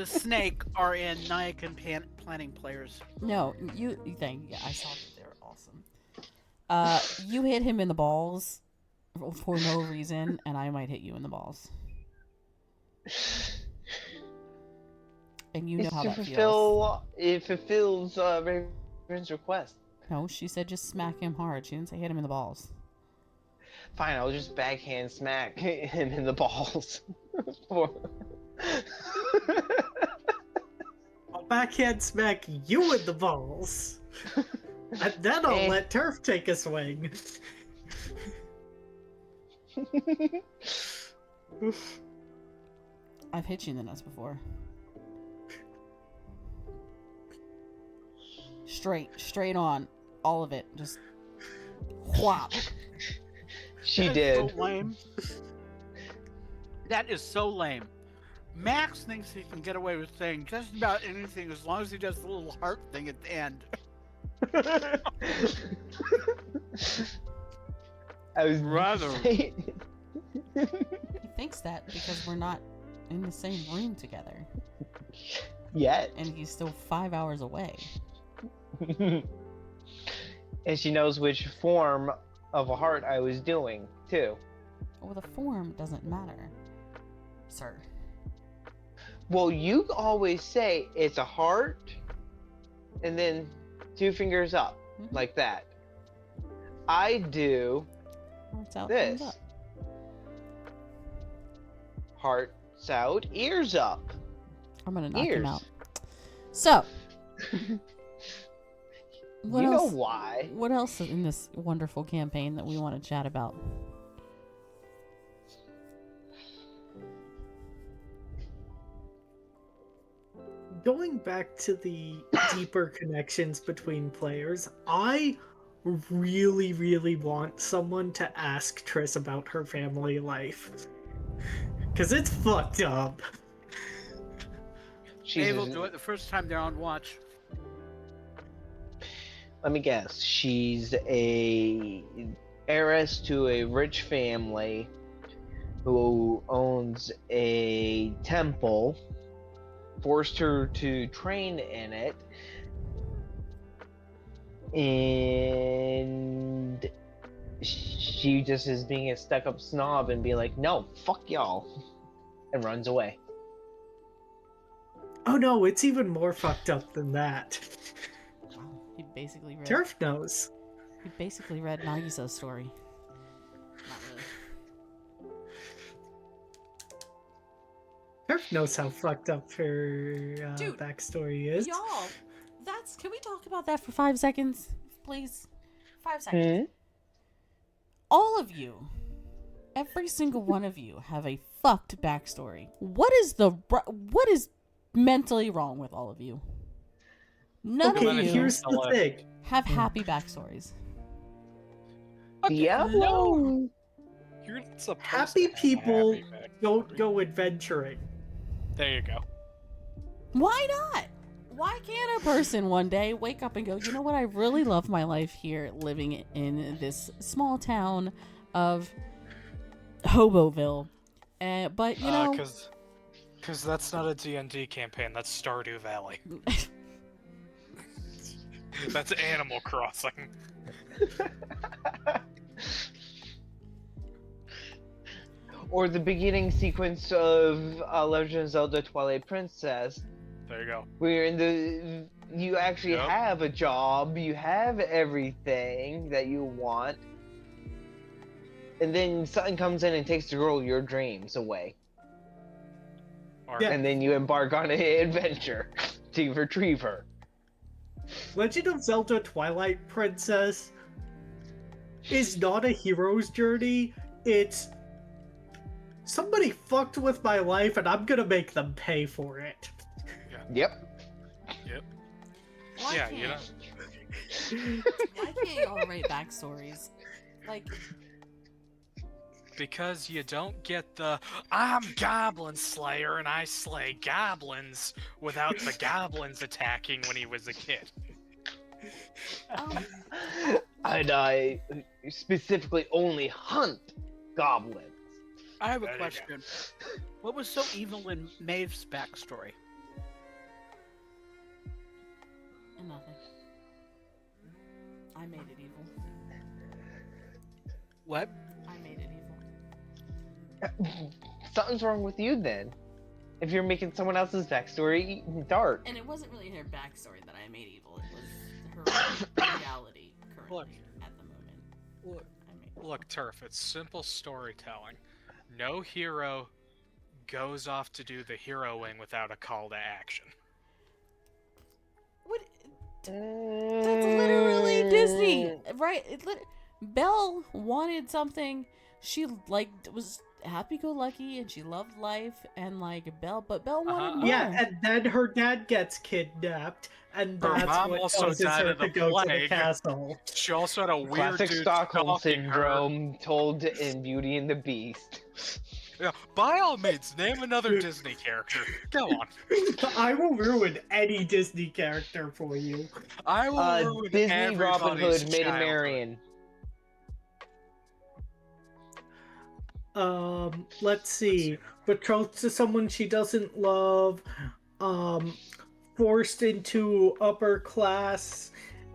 snake are in Nyakin planning players. No, you think I saw that they were awesome. You hit him in the balls for no reason, and I might hit you in the balls. And you know how that feels. It fulfills Raven's request. No, she said just smack him hard. She didn't say hit him in the balls. Fine, I'll just backhand smack him in the balls. For... I'll backhand smack you in the balls. And then I'll let Turf take a swing. I've hit you in the nuts before. Straight on. All of it. Just whop. She That is did. So lame. That is so lame. Max thinks he can get away with saying just about anything as long as he does the little heart thing at the end. I was Rather. He thinks that because we're not in the same room together. Yet. And he's still 5 hours away. And she knows which form of a heart I was doing, too. Well, the form doesn't matter, sir. Well, you always say it's a heart, and then 2 fingers up, like that. I do Hearts out, this. thumbs up. Hearts out, ears up. I'm gonna knock Ears. him out. So, what You know else? why. What else in this wonderful campaign that we want to chat about? Going back to the deeper connections between players, I really, really want someone to ask Triss about her family life. Because it's fucked up. They will do it the first time they're on watch. Let me guess. She's a heiress to a rich family who owns a temple, forced her to train in it, and she just is being a stuck-up snob and be like, no, fuck y'all, and runs away. Oh no, it's even more fucked up than that. He basically read. Turf knows. He basically read Nagisa's story. Not really. Turf knows how fucked up her Dude, backstory is. Y'all, can we talk about that for 5 seconds, please? 5 seconds. All of you, every single one of you, have a fucked backstory. What is mentally wrong with all of you? None Okay, of you here's the thing. have happy backstories. Diablo! You're not supposed Happy to have people happy backstory. don't go adventuring. There you go. Why not? Why can't a person one day wake up and go, you know what, I really love my life here living in this small town of Hoboville. But, you know... Because that's not a D&D campaign, that's Stardew Valley. That's Animal Crossing. Or the beginning sequence of Legend of Zelda Twilight Princess. There you go. Where you actually Yep. have a job, you have everything that you want, and then something comes in and takes the girl of your dreams away. Or, Yeah. And then you embark on an adventure to retrieve her. Legend of Zelda Twilight Princess is not a hero's journey. It's somebody fucked with my life and I'm gonna make them pay for it. Yep. Why yeah, can't, you know. why can't y'all write backstories? Like, Because you don't get the I'm Goblin Slayer and I slay goblins without the goblins attacking when he was a kid. And I specifically only hunt goblins. I have a There you go. question. What was so evil in Maeve's backstory? nothing. I made it evil. What? I made it evil. Something's wrong with you then. If you're making someone else's backstory dark. And it wasn't really her backstory that I made evil. It was her reality currently at the moment. I made Look, Turf, it's simple storytelling. No hero goes off to do the heroing without a call to action. What? That's literally Disney, right? Belle wanted something. She was happy-go-lucky and she loved life and Belle wanted more. Yeah, and then her dad gets kidnapped, and Her that's mom what also causes died her of the to go to the plague. castle. She also had a weird Classic dude Stockholm stalking her. syndrome told in Beauty and the Beast. Yeah, by all means, name another Disney character. Go on. I will ruin any Disney character for you. I will ruin Disney Robin everybody's Hood Maid childhood. Marian. Let's see. Betrothed to someone she doesn't love, forced into upper class,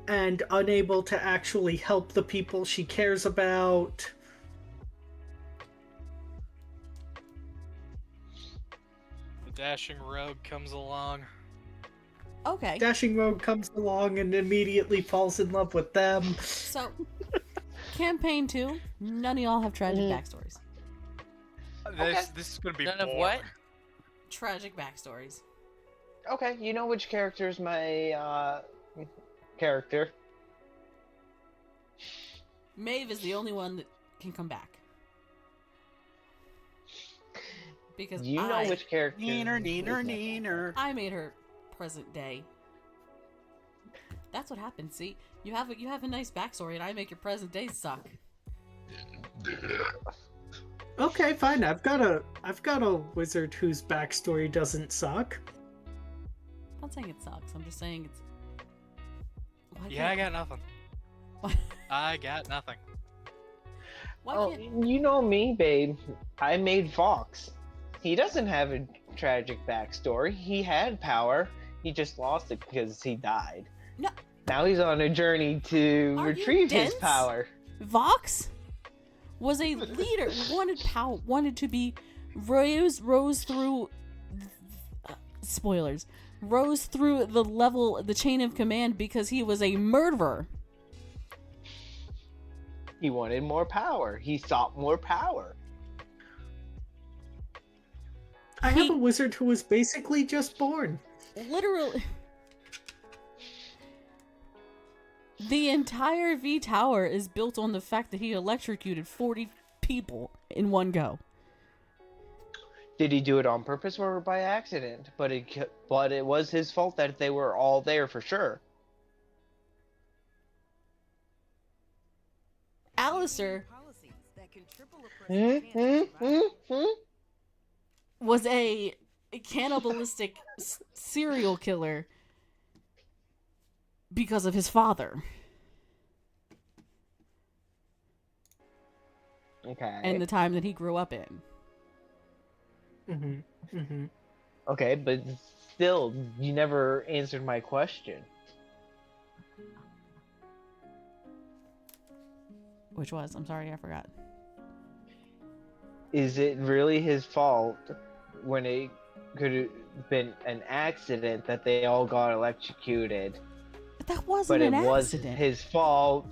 and unable to actually help the people she cares about. The dashing rogue comes along. Okay. Dashing Rogue comes along and immediately falls in love with them. So, campaign 2, none of y'all have tragic backstories. This is gonna be None of boring. what? Tragic backstories. Okay, you know which character's my character. Maeve is the only one that can come back. Because You know which character. Neener. I made her present day. That's what happens. See, you have a nice backstory, and I make your present day suck. Okay, fine. I've got a wizard whose backstory doesn't suck. I'm not saying it sucks. I'm just saying it's. Why Yeah, I can't- got nothing. Why, I got nothing. why Oh, can't? you know me, babe. I made Fox. He doesn't have a tragic backstory. He had power. He just lost it because he died. No. Now he's on a journey to Are you retrieve his dense? power. Vox was a leader. Wanted to be rose through. Spoilers. Rose through the chain of command because he was a murderer. He wanted more power. He sought more power. I have a wizard who was basically just born. Literally. The entire V Tower is built on the fact that he electrocuted 40 people in one go. Did he do it on purpose or by accident? But it was his fault that they were all there for sure. Alistair Hmm? was a cannibalistic serial killer because of his father Okay. and the time that he grew up in. Okay, but still, you never answered my question. Which was? I'm sorry, I forgot. Is it really his fault when it could have been an accident that they all got electrocuted? That wasn't But it an was accident. his fault.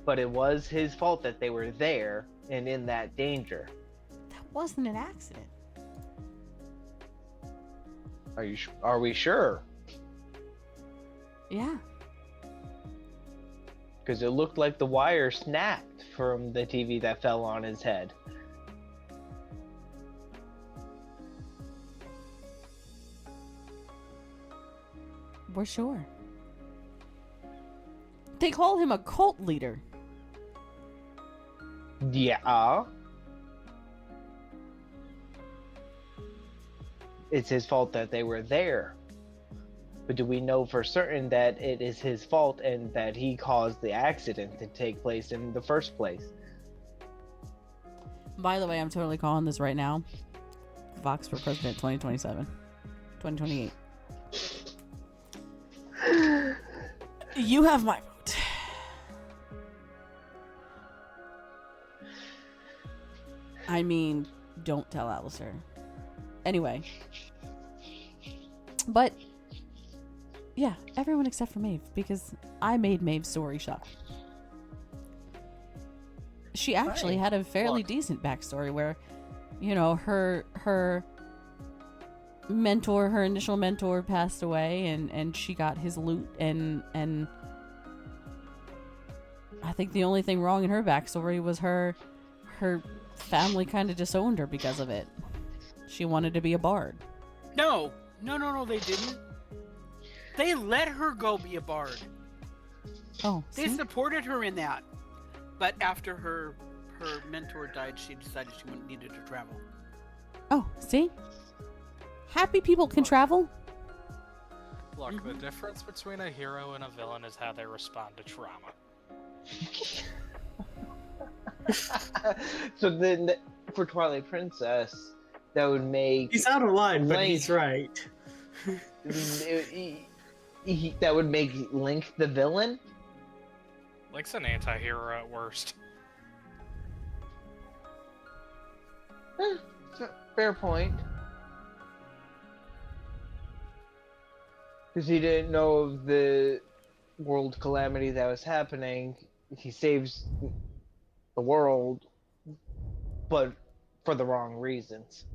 But it was his fault that they were there and in that danger. That wasn't an accident. Are we sure? Yeah. Because it looked like the wire snapped from the TV that fell on his head. We're sure. They call him a cult leader. Yeah. It's his fault that they were there. But do we know for certain that it is his fault and that he caused the accident to take place in the first place? By the way, I'm totally calling this right now. Vox for President 2027. 2028. You have my vote. I mean, don't tell Alistair. Anyway. But, yeah, everyone except for Maeve, because I made Maeve's story suck. She actually had a fairly decent backstory where, you know, her mentor, her initial mentor passed away and she got his loot and I think the only thing wrong in her backstory was her family kind of disowned her because of it. She wanted to be a bard. No, they didn't. They let her go be a bard. Oh, They see? supported her in that. But after her mentor died, she decided she needed to travel. Oh, see? Happy people can travel. Look, the difference between a hero and a villain is how they respond to trauma. So then, for Twilight Princess, that would make He's out of line, but Link- he's right. that would make Link the villain. Link's an anti-hero at worst. Fair point. Because he didn't know of the world calamity that was happening. He saves the world, but for the wrong reasons.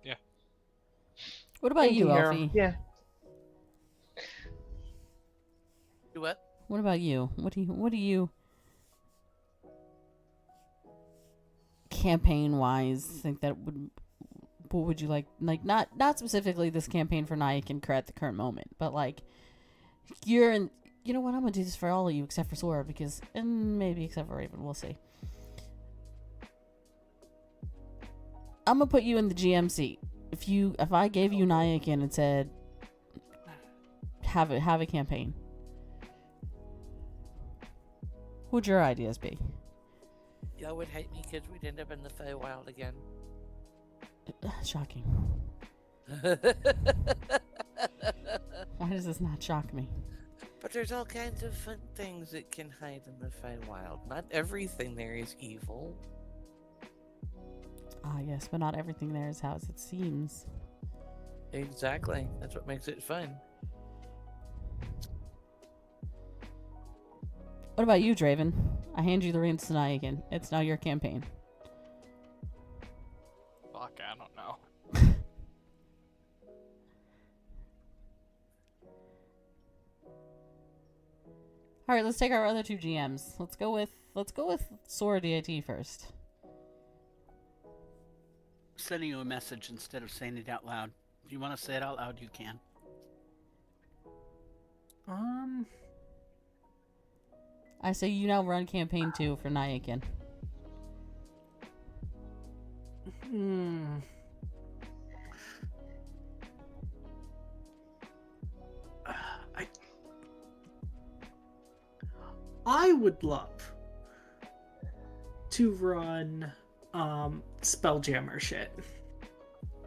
Yeah. What about Thank you, Hero. Alfie? Yeah. Do what? What about you? What do you campaign wise think that would what would you like not specifically this campaign for Nyakin at the current moment, but like you're in, you know what, I'm gonna do this for all of you except for Sora because and maybe except for Raven, we'll see. I'm gonna put you in the GM seat. If I gave you Nyakin and said have a campaign, what would your ideas be? Y'all would hate me because we'd end up in the Feywild again. Shocking. Why does this not shock me? But there's all kinds of fun things that can hide in the Feywild. Not everything there is evil. Ah, yes, but not everything there is how it seems. Exactly. That's what makes it fun. What about you, Draven? I hand you the reins tonight again. It's now your campaign. Fuck, I don't know. All right, let's take our other two GMs. Let's go with Sora DIT first. Sending you a message instead of saying it out loud. If you want to say it out loud, you can. I say you now run campaign 2 for Nyakin. I would love to run Spelljammer shit.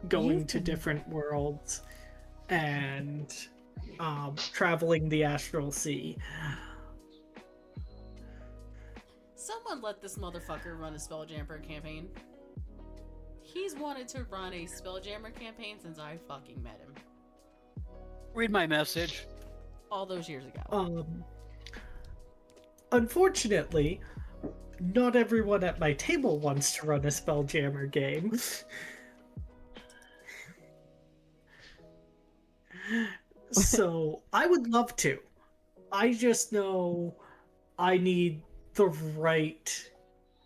going to different worlds and traveling the astral sea. Someone let this motherfucker run a Spelljammer campaign. He's wanted to run a Spelljammer campaign since I fucking met him. Read my message. All those years ago. Unfortunately, not everyone at my table wants to run a Spelljammer game. So, I would love to. I just know I need the right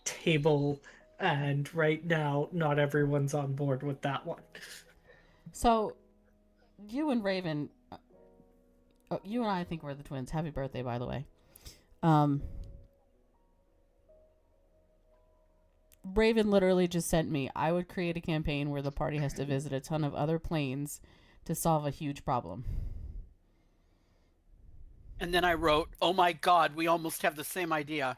table, and right now, not everyone's on board with that one. So, you and Raven, you and I think we're the twins. Happy birthday, by the way. Raven literally just sent me, I would create a campaign where the party has to visit a ton of other planes to solve a huge problem. And then I wrote, oh my god, we almost have the same idea.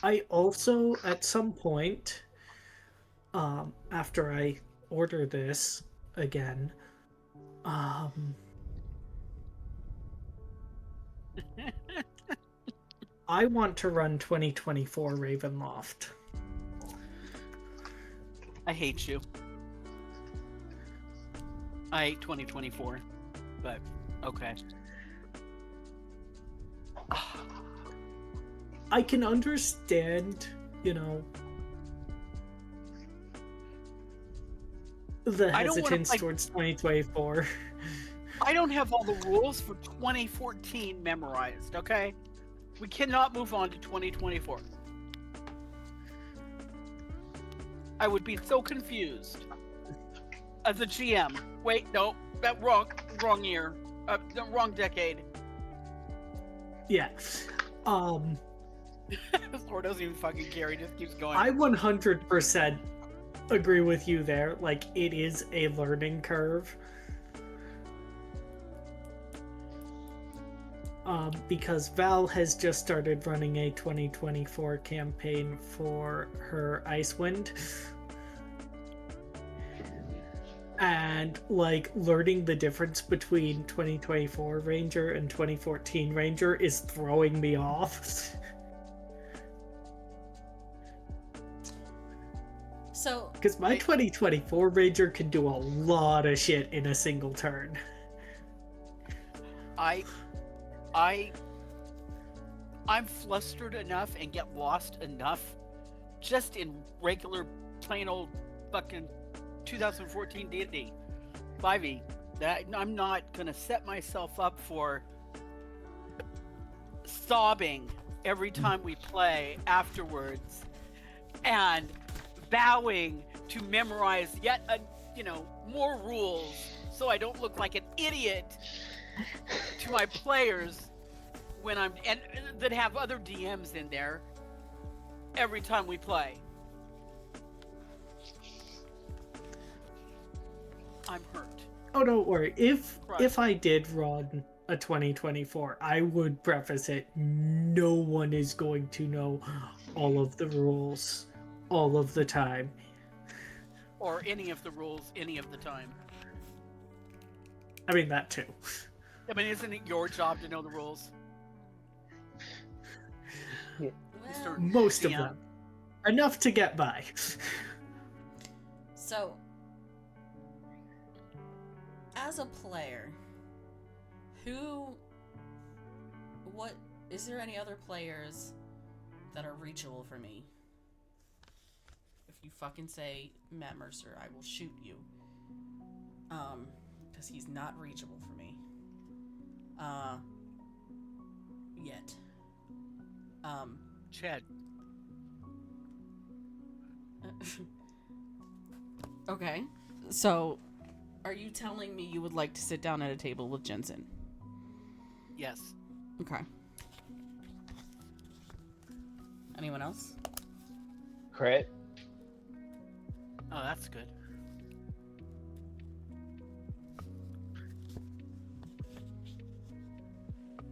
I also, at some point, after I order this again, I want to run 2024 Ravenloft. I hate you. I hate 2024, but okay. I can understand, you know, the hesitance towards 2024. I don't have all the rules for 2014 memorized, okay? We cannot move on to 2024. I would be so confused. As a GM. Wait, no, that wrong year. The wrong decade. Yeah. Lord doesn't even fucking care, he just keeps going. I 100% agree with you there. Like, it is a learning curve. Because Val has just started running a 2024 campaign for her Icewind. And, like, learning the difference between 2024 Ranger and 2014 Ranger is throwing me off. So, because my 2024 Ranger can do a lot of shit in a single turn. I'm flustered enough and get lost enough just in regular plain old fucking 2014 D&D 5e that I'm not gonna set myself up for sobbing every time we play afterwards and vowing to memorize yet more rules so I don't look like an idiot to my players when and that have other DMs in there every time we play. I'm hurt. Oh, don't worry. If I did run a 2024, I would preface it. No one is going to know all of the rules all of the time. Or any of the rules any of the time. I mean, that too. I mean, isn't it your job to know the rules? Yeah. Most of them. Enough to get by. So, as a player, is there any other players that are reachable for me? If you fucking say Matt Mercer, I will shoot you. Because he's not reachable for me. Yet. Chad. Okay. So, are you telling me you would like to sit down at a table with Jensen? Yes. Okay. Anyone else? Crit. Oh, that's good.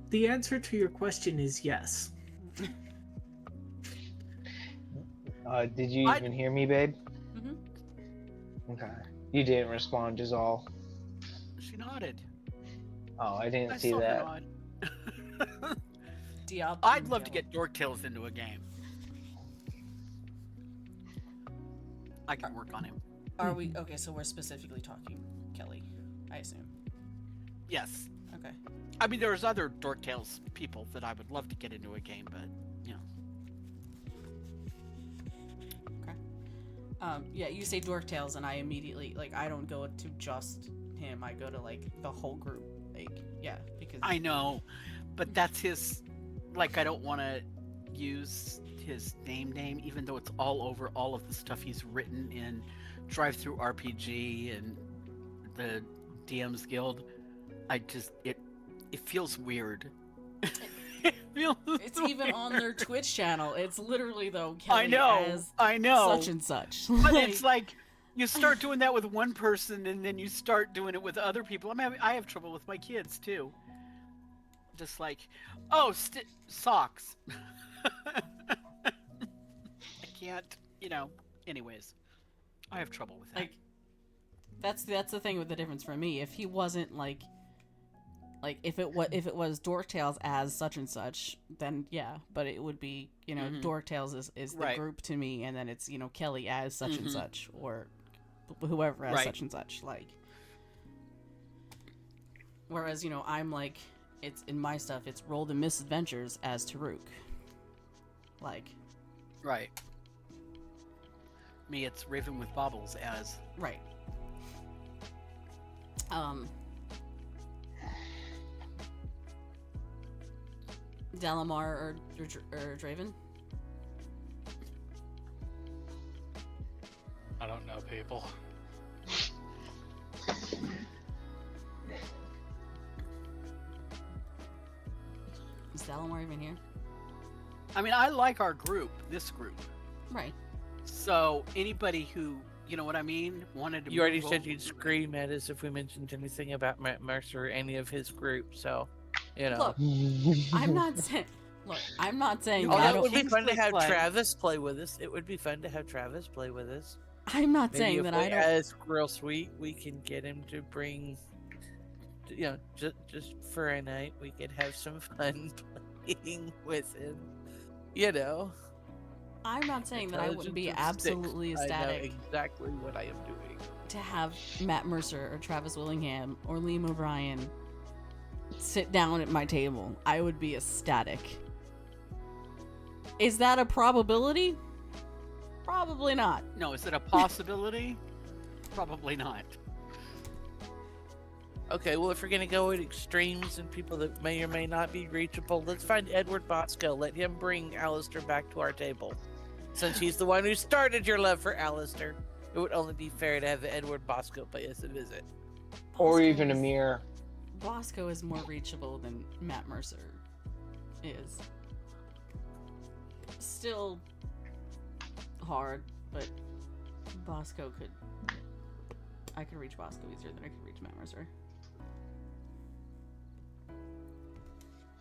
The answer to your question is yes. Did you even hear me, babe? Mm-hmm. Okay. You didn't respond, is all. She nodded. Oh, I didn't I see saw her that. nod. Diablo. I'd love to get Dork Tales into a game. I can work on him. Are we okay? So we're specifically talking Kelly, I assume. Yes. Okay. I mean, there's other Dork Tales people that I would love to get into a game, but Yeah, you say Dork Tales, and I immediately I don't go to just him. I go to the whole group. Because I know, but that's his. I don't want to use his name, even though it's all over all of the stuff he's written in Drive Through RPG and the DM's Guild. It feels weird. It's even on their Twitch channel. It's literally Kelly I know. such and such. But it's you start doing that with one person, and then you start doing it with other people. I have trouble with my kids too. Just socks. I can't, Anyways, I have trouble with that. That's the thing with the difference for me. If he wasn't if it was Dork Tales as such and such, then yeah. But it would be Dork Tales is the group to me, and then it's Kelly as such and such, or whoever as such and such. Whereas I'm it's in my stuff. It's RolltheMisadventures as Taruk. Right. Me, it's Raven with Baubles as. Right. Dalamar or Draven? I don't know people. Is Dalamar even here? I mean, I like our group, this group. Right. So anybody who, you know what I mean, wanted to. You already said you'd scream at us if we mentioned anything about Matt Mercer or any of his group, so Look, I'm not saying. Look, I'm not saying Oh, that. it would be fun to Kingsley have play. Travis play with us. It would be fun to have Travis play with us. I'm not Maybe saying if that we I don't. ask real sweet, we can get him to bring, just for a night, we could have some fun playing with him. I'm not saying that I wouldn't be absolutely I know ecstatic exactly what I am doing. to have Matt Mercer or Travis Willingham or Liam O'Brien sit down at my table. I would be ecstatic. Is that a probability? Probably not. No, is it a possibility? Probably not. Okay, well, if we're gonna go at extremes and people that may or may not be reachable, let's find Edward Bosco. Let him bring Alistair back to our table. Since he's the one who started your love for Alistair, it would only be fair to have Edward Bosco pay us a visit. Or Bosco even is- Amir. Bosco is more reachable than Matt Mercer is. Still hard, but Bosco could. I could reach Bosco easier than I could reach Matt Mercer.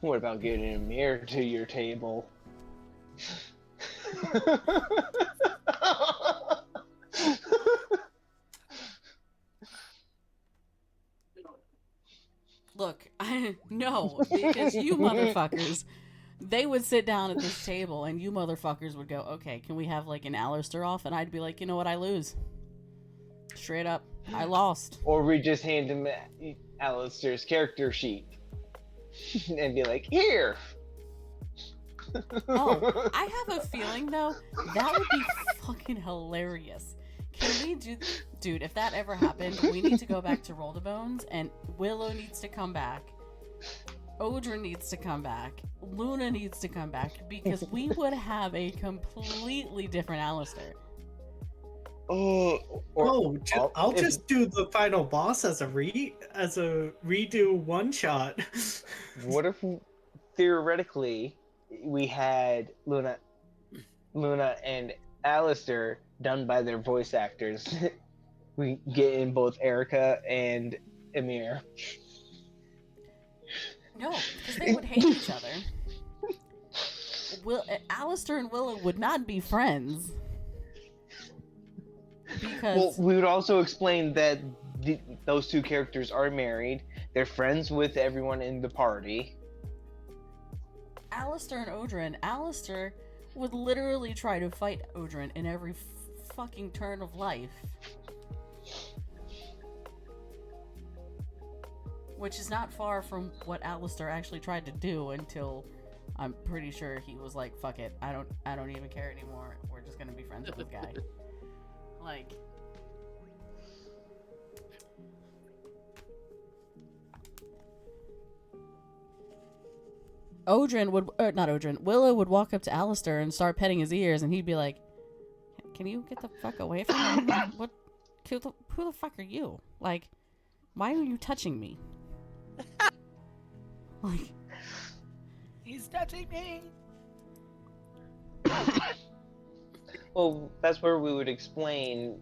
What about getting Amir to your table? Look, I no, because you motherfuckers, they would sit down at this table and you motherfuckers would go, okay, can we have an Alistair off? And I'd be like, you know what, I lose. Straight up, I lost. Or we just hand him Alistair's character sheet and be like, here! Oh, I have a feeling though, that would be fucking hilarious. Can we do, dude, if that ever happened, we need to go back to Roll the Bones, and Willow needs to come back. Odra needs to come back. Luna needs to come back, because we would have a completely different Alistair. I'll just do the final boss as a redo one shot. What if theoretically we had Luna and Alistair done by their voice actors? We get in both Erica and Amir. No, because they would hate each other. Alistair and Willow would not be friends. Because we would also explain that those two characters are married. They're friends with everyone in the party. Alistair and Odrin, Alistair would literally try to fight Odrin in every fucking turn of life. Which is not far from what Alistair actually tried to do until I'm pretty sure he was like, fuck it, I don't even care anymore. We're just gonna be friends with this guy. Like, Willow would walk up to Alistair and start petting his ears, and he'd be like, can you get the fuck away from me? What? Who the fuck are you? Like, why are you touching me? Like, He's touching me. Well, that's where we would explain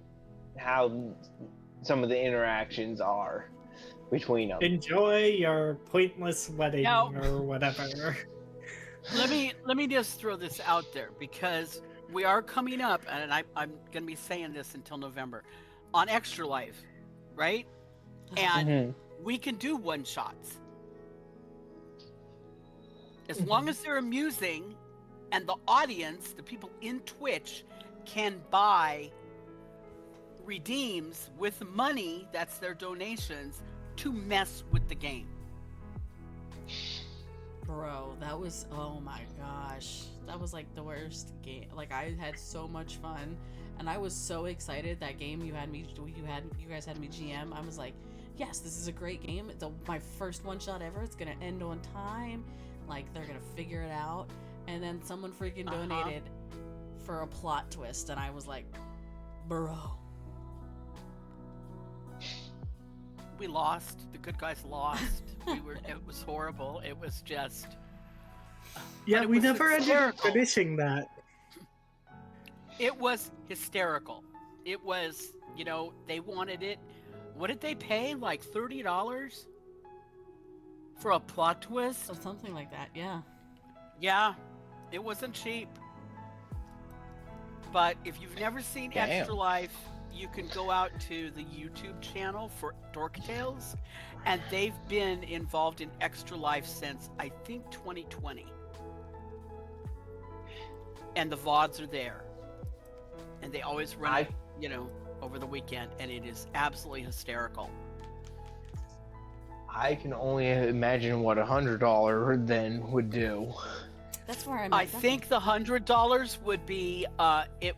how some of the interactions are between them. Enjoy your pointless wedding Now- or whatever. Let me just throw this out there because we are coming up, and I'm gonna be saying this until November, on Extra Life, right? And Mhm. we can do one shots as long as they're amusing, and the audience, the people in Twitch, can buy redeems with money. That's their donations to mess with the game. bro, that was, oh my gosh, that was like the worst game. Like, I had so much fun, and I was so excited that game you guys had me GM. I was like, yes, this is a great game. It's my first one shot ever. It's gonna end on time. Like, they're gonna figure it out. And then someone freaking donated for a plot twist, and I was like, bro. We lost. The good guys lost. It was horrible. It was just. Yeah, it we was never ended up hysterical. finishing that. It was hysterical. It was, they wanted it. What did they pay? Like $30 for a plot twist? So something like that, yeah. Yeah, it wasn't cheap. But if you've never seen Damn. Extra Life, you can go out to the YouTube channel for Dork Tales, and they've been involved in Extra Life since, I think, 2020. And the VODs are there. And they always run it, over the weekend, and it is absolutely hysterical. I can only imagine what $100 then would do. That's where I'm I think the $100 would be it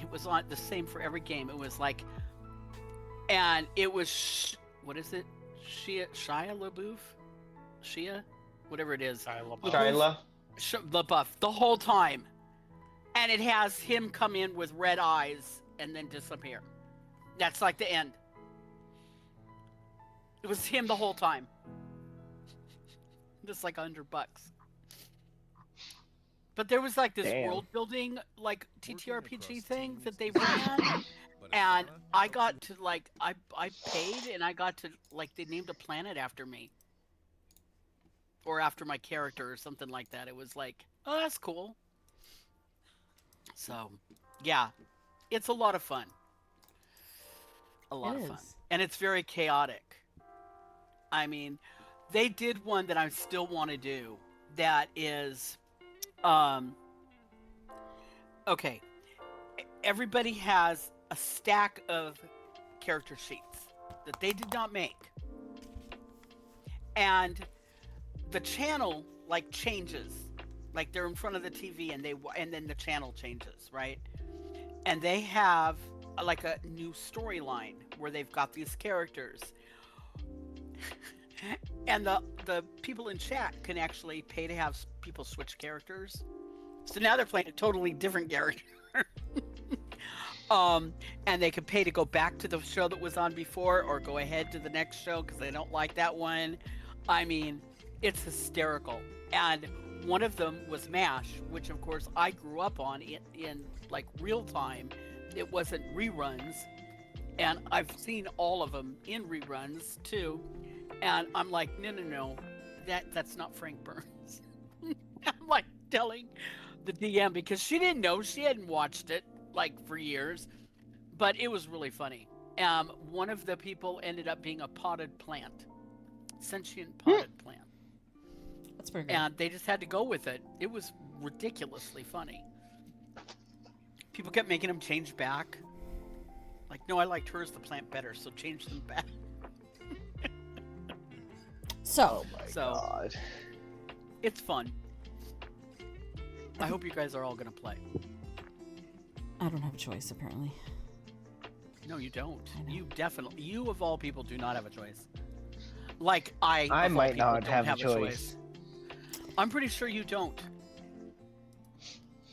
was on the same for every game. It was like, and it was what is it? Shia LaBeouf, whatever it is. Shyla? LaBeouf the whole time, and it has him come in with red eyes and then disappear. That's like the end. It was him the whole time. Just like $100. But there was like this world building, like TTRPG thing that they ran, and I got to like I paid and I got to like they named a planet after me, or after my character or something like that. It was like, oh, that's cool. So, yeah, it's a lot of fun. A lot of fun, and it's very chaotic. I mean, they did one that I still want to do. That is. Okay, everybody has a stack of character sheets that they did not make, and the channel like changes, like they're in front of the TV and then the channel changes, right? And they have like a new storyline where they've got these characters. And the people in chat can actually pay to have people switch characters. So now they're playing a totally different character. And they can pay to go back to the show that was on before or go ahead to the next show because they don't like that one. I mean, it's hysterical. And one of them was MASH, which of course I grew up on in like real time. It wasn't reruns. And I've seen all of them in reruns too. And I'm like, no, that's not Frank Burns. I'm like telling the DM because she didn't know, she hadn't watched it like for years. But it was really funny. One of the people ended up being a potted plant, sentient potted plant. That's pretty good. And they just had to go with it. It was ridiculously funny. People kept making him change back. Like, no, I liked her as the plant better, so change them back. So, God. It's fun. I hope you guys are all going to play. I don't have a choice, apparently. No, you don't. I know. You of all people do not have a choice. Like, I of all might people not don't have a a choice. I'm pretty sure you don't.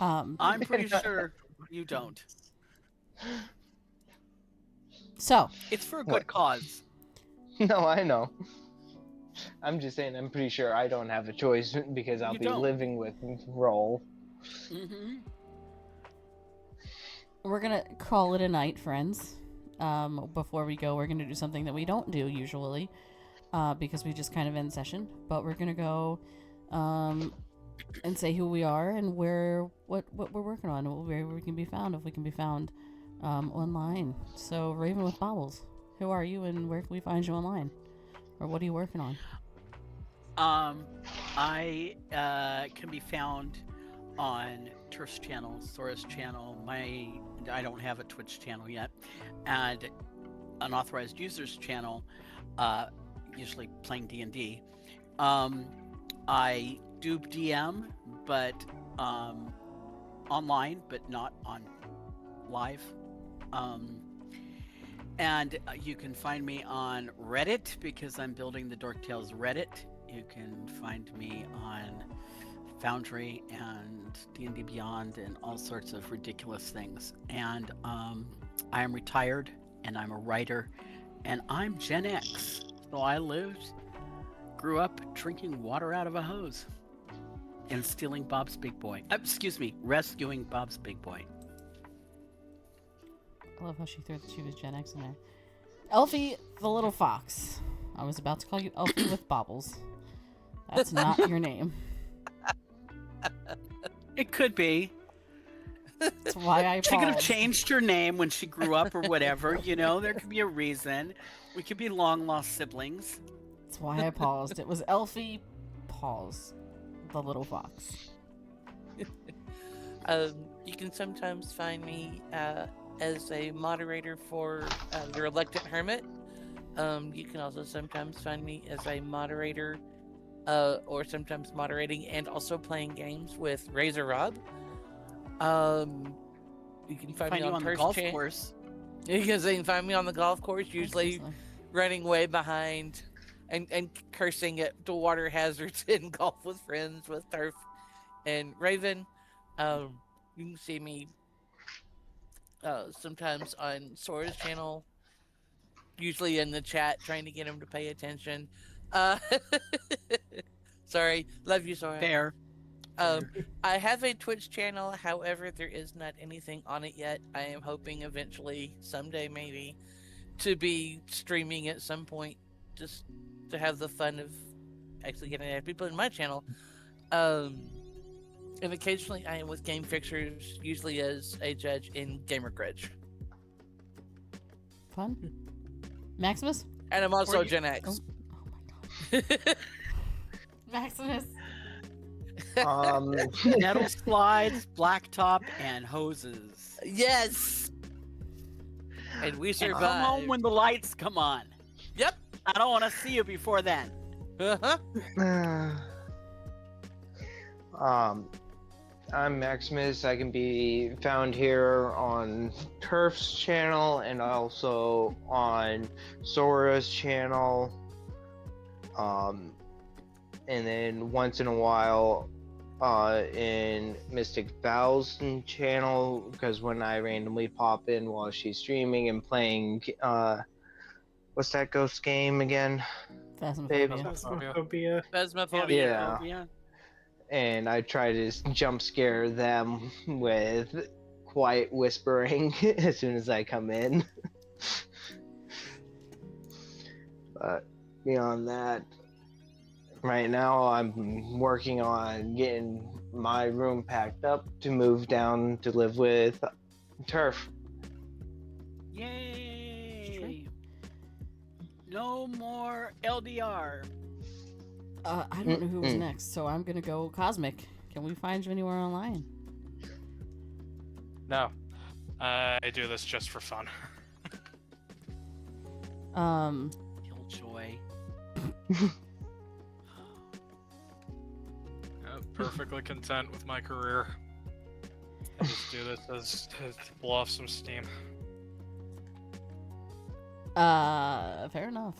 Um, I'm pretty sure you don't. so, It's for a good What? cause. No, I know. I'm just saying I'm pretty sure I don't have a choice because I'll You be don't. living with Roll. Mm-hmm. we're going to call it a night, friends. Before we go, we're going to do something that we don't do usually, because we just kind of end session. But we're going to go and say who we are and what we're working on, where we can be found, if we can be found online. So, Raven with Bobbles, who are you and where can we find you online? Or what are you working on? I can be found on Turf's channel, Sora's channel. I don't have a Twitch channel yet, and unauthorized users channel. Usually playing D&D. I do DM, but online, but not on live. And you can find me on Reddit because I'm building the Dork Tales Reddit. You can find me on Foundry and D&D Beyond and all sorts of ridiculous things. And I am retired and I'm a writer and I'm Gen X. So I grew up drinking water out of a hose and stealing Bob's Big Boy. Rescuing Bob's Big Boy. I love how she threw that she was Gen X in there. Elfie the Little Fox. I was about to call you Elfie with Bobbles. That's not your name. It could be. That's why I She could have paused. changed her name when she grew up or whatever. There could be a reason. We could be long lost siblings. That's why I paused. It was Elfie Pause the Little Fox. You can sometimes find me as a moderator for the Reluctant Hermit. You can also sometimes find me as a moderator, or sometimes moderating and also playing games with Razor Rob. You can find me you on on the Turf's golf course. Because they can find me on the golf course, usually Obviously. running way behind and cursing at the water hazards in Golf with Friends with Turf and Raven. You can see me sometimes on Sora's channel, usually in the chat, trying to get him to pay attention. Sorry, love you, Sora. Fair. I have a Twitch channel, however, there is not anything on it yet. I am hoping eventually, someday maybe, to be streaming at some point, just to have the fun of actually getting to have people in my channel. And occasionally I am with Game Fixers, usually as a judge in Gamer Grudge. Fun. Maximus? And I'm also Or you- Gen X. Oh my god. Maximus. Metal slides, blacktop, and hoses. Yes! And we And survived. come home when the lights come on. Yep. I don't want to see you before then. Uh-huh. I'm Maximus. I can be found here on Turf's channel and also on Sora's channel. And then once in a while in Mystic Val's channel, because when I randomly pop in while she's streaming and playing, what's that ghost game again? Phasmophobia. Phasmophobia. Phasmophobia. Yeah. And I try to jump scare them with quiet whispering as soon as I come in. But beyond that, right now I'm working on getting my room packed up to move down to live with Turf. Yay! No more LDR. I don't know who was next, so I'm gonna go Cosmic. Can we find you anywhere online? No. I do this just for fun. Killjoy. Perfectly content with my career. I just do this to blow off some steam. Fair enough.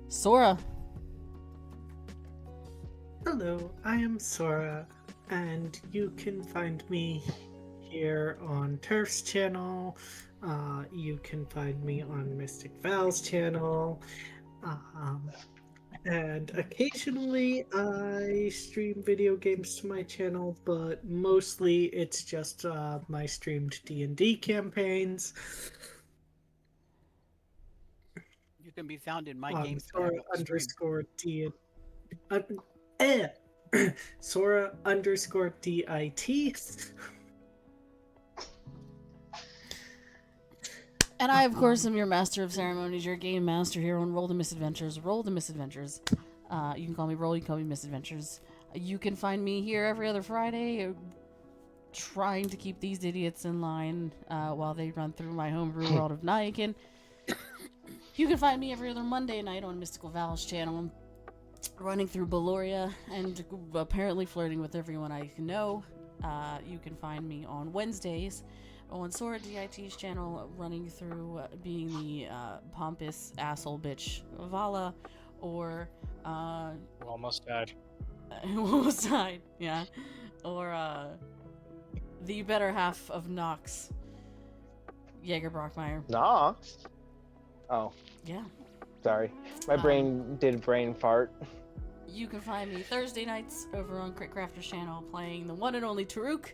Sora. Hello, I am Sora, and you can find me here on Turf's channel. You can find me on Mystic Val's channel. And occasionally I stream video games to my channel, but mostly it's just my streamed D&D campaigns. You can be found in my on games. Sora underscore D. Sora underscore DIT. And I, of course, am your master of ceremonies, your game master here on Roll the Misadventures. Roll the Misadventures. You can call me Roll, you can call me Misadventures. You can find me here every other Friday, trying to keep these idiots in line while they run through my homebrew world of Nyakin. You can find me every other Monday night on Mystical Val's channel, running through Baloria and apparently flirting with everyone I know. You can find me on Wednesdays on Sora DIT's channel, running through being the pompous asshole bitch Vala, or We almost died. almost died, yeah, or the better half of Nox, Jaeger Brockmeyer. Nox? Oh, Yeah. sorry. My brain did brain fart. You can find me Thursday nights over on Crit Crafter's channel playing the one and only Taruk,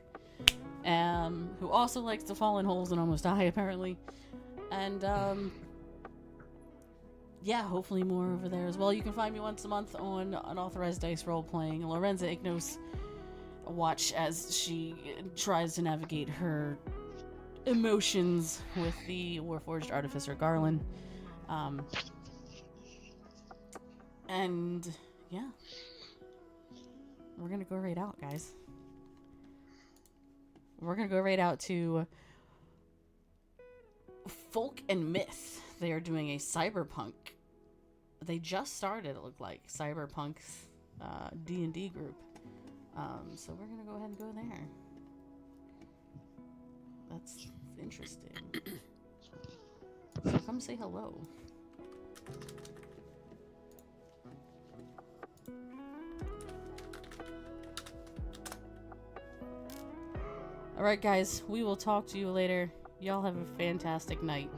who also likes to fall in holes and almost die, apparently. And, yeah, hopefully more over there as well. You can find me once a month on Unauthorized Dice Roll playing Lorenza Ignos. Watch as she tries to navigate her emotions with the Warforged Artificer Garland. And yeah, we're gonna go right out, guys. We're gonna go right out to Folk and Myth. They are doing a cyberpunk. They just started, it looked like, cyberpunk's D&D group. So we're gonna go ahead and go there. That's interesting. So come say hello. Alright guys, we will talk to you later. Y'all have a fantastic night.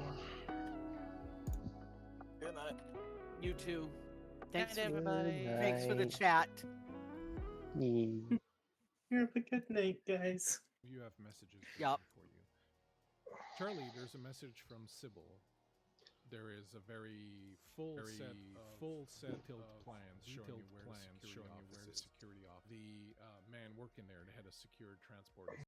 Good night. You too. Thanks, Night, everybody. Thanks for the chat. Have a good night, guys. You have messages Yup. for you. Charlie, there's a message from Sybil. There is a very full set of plans showing you where the security office. The man working there had a secured transport.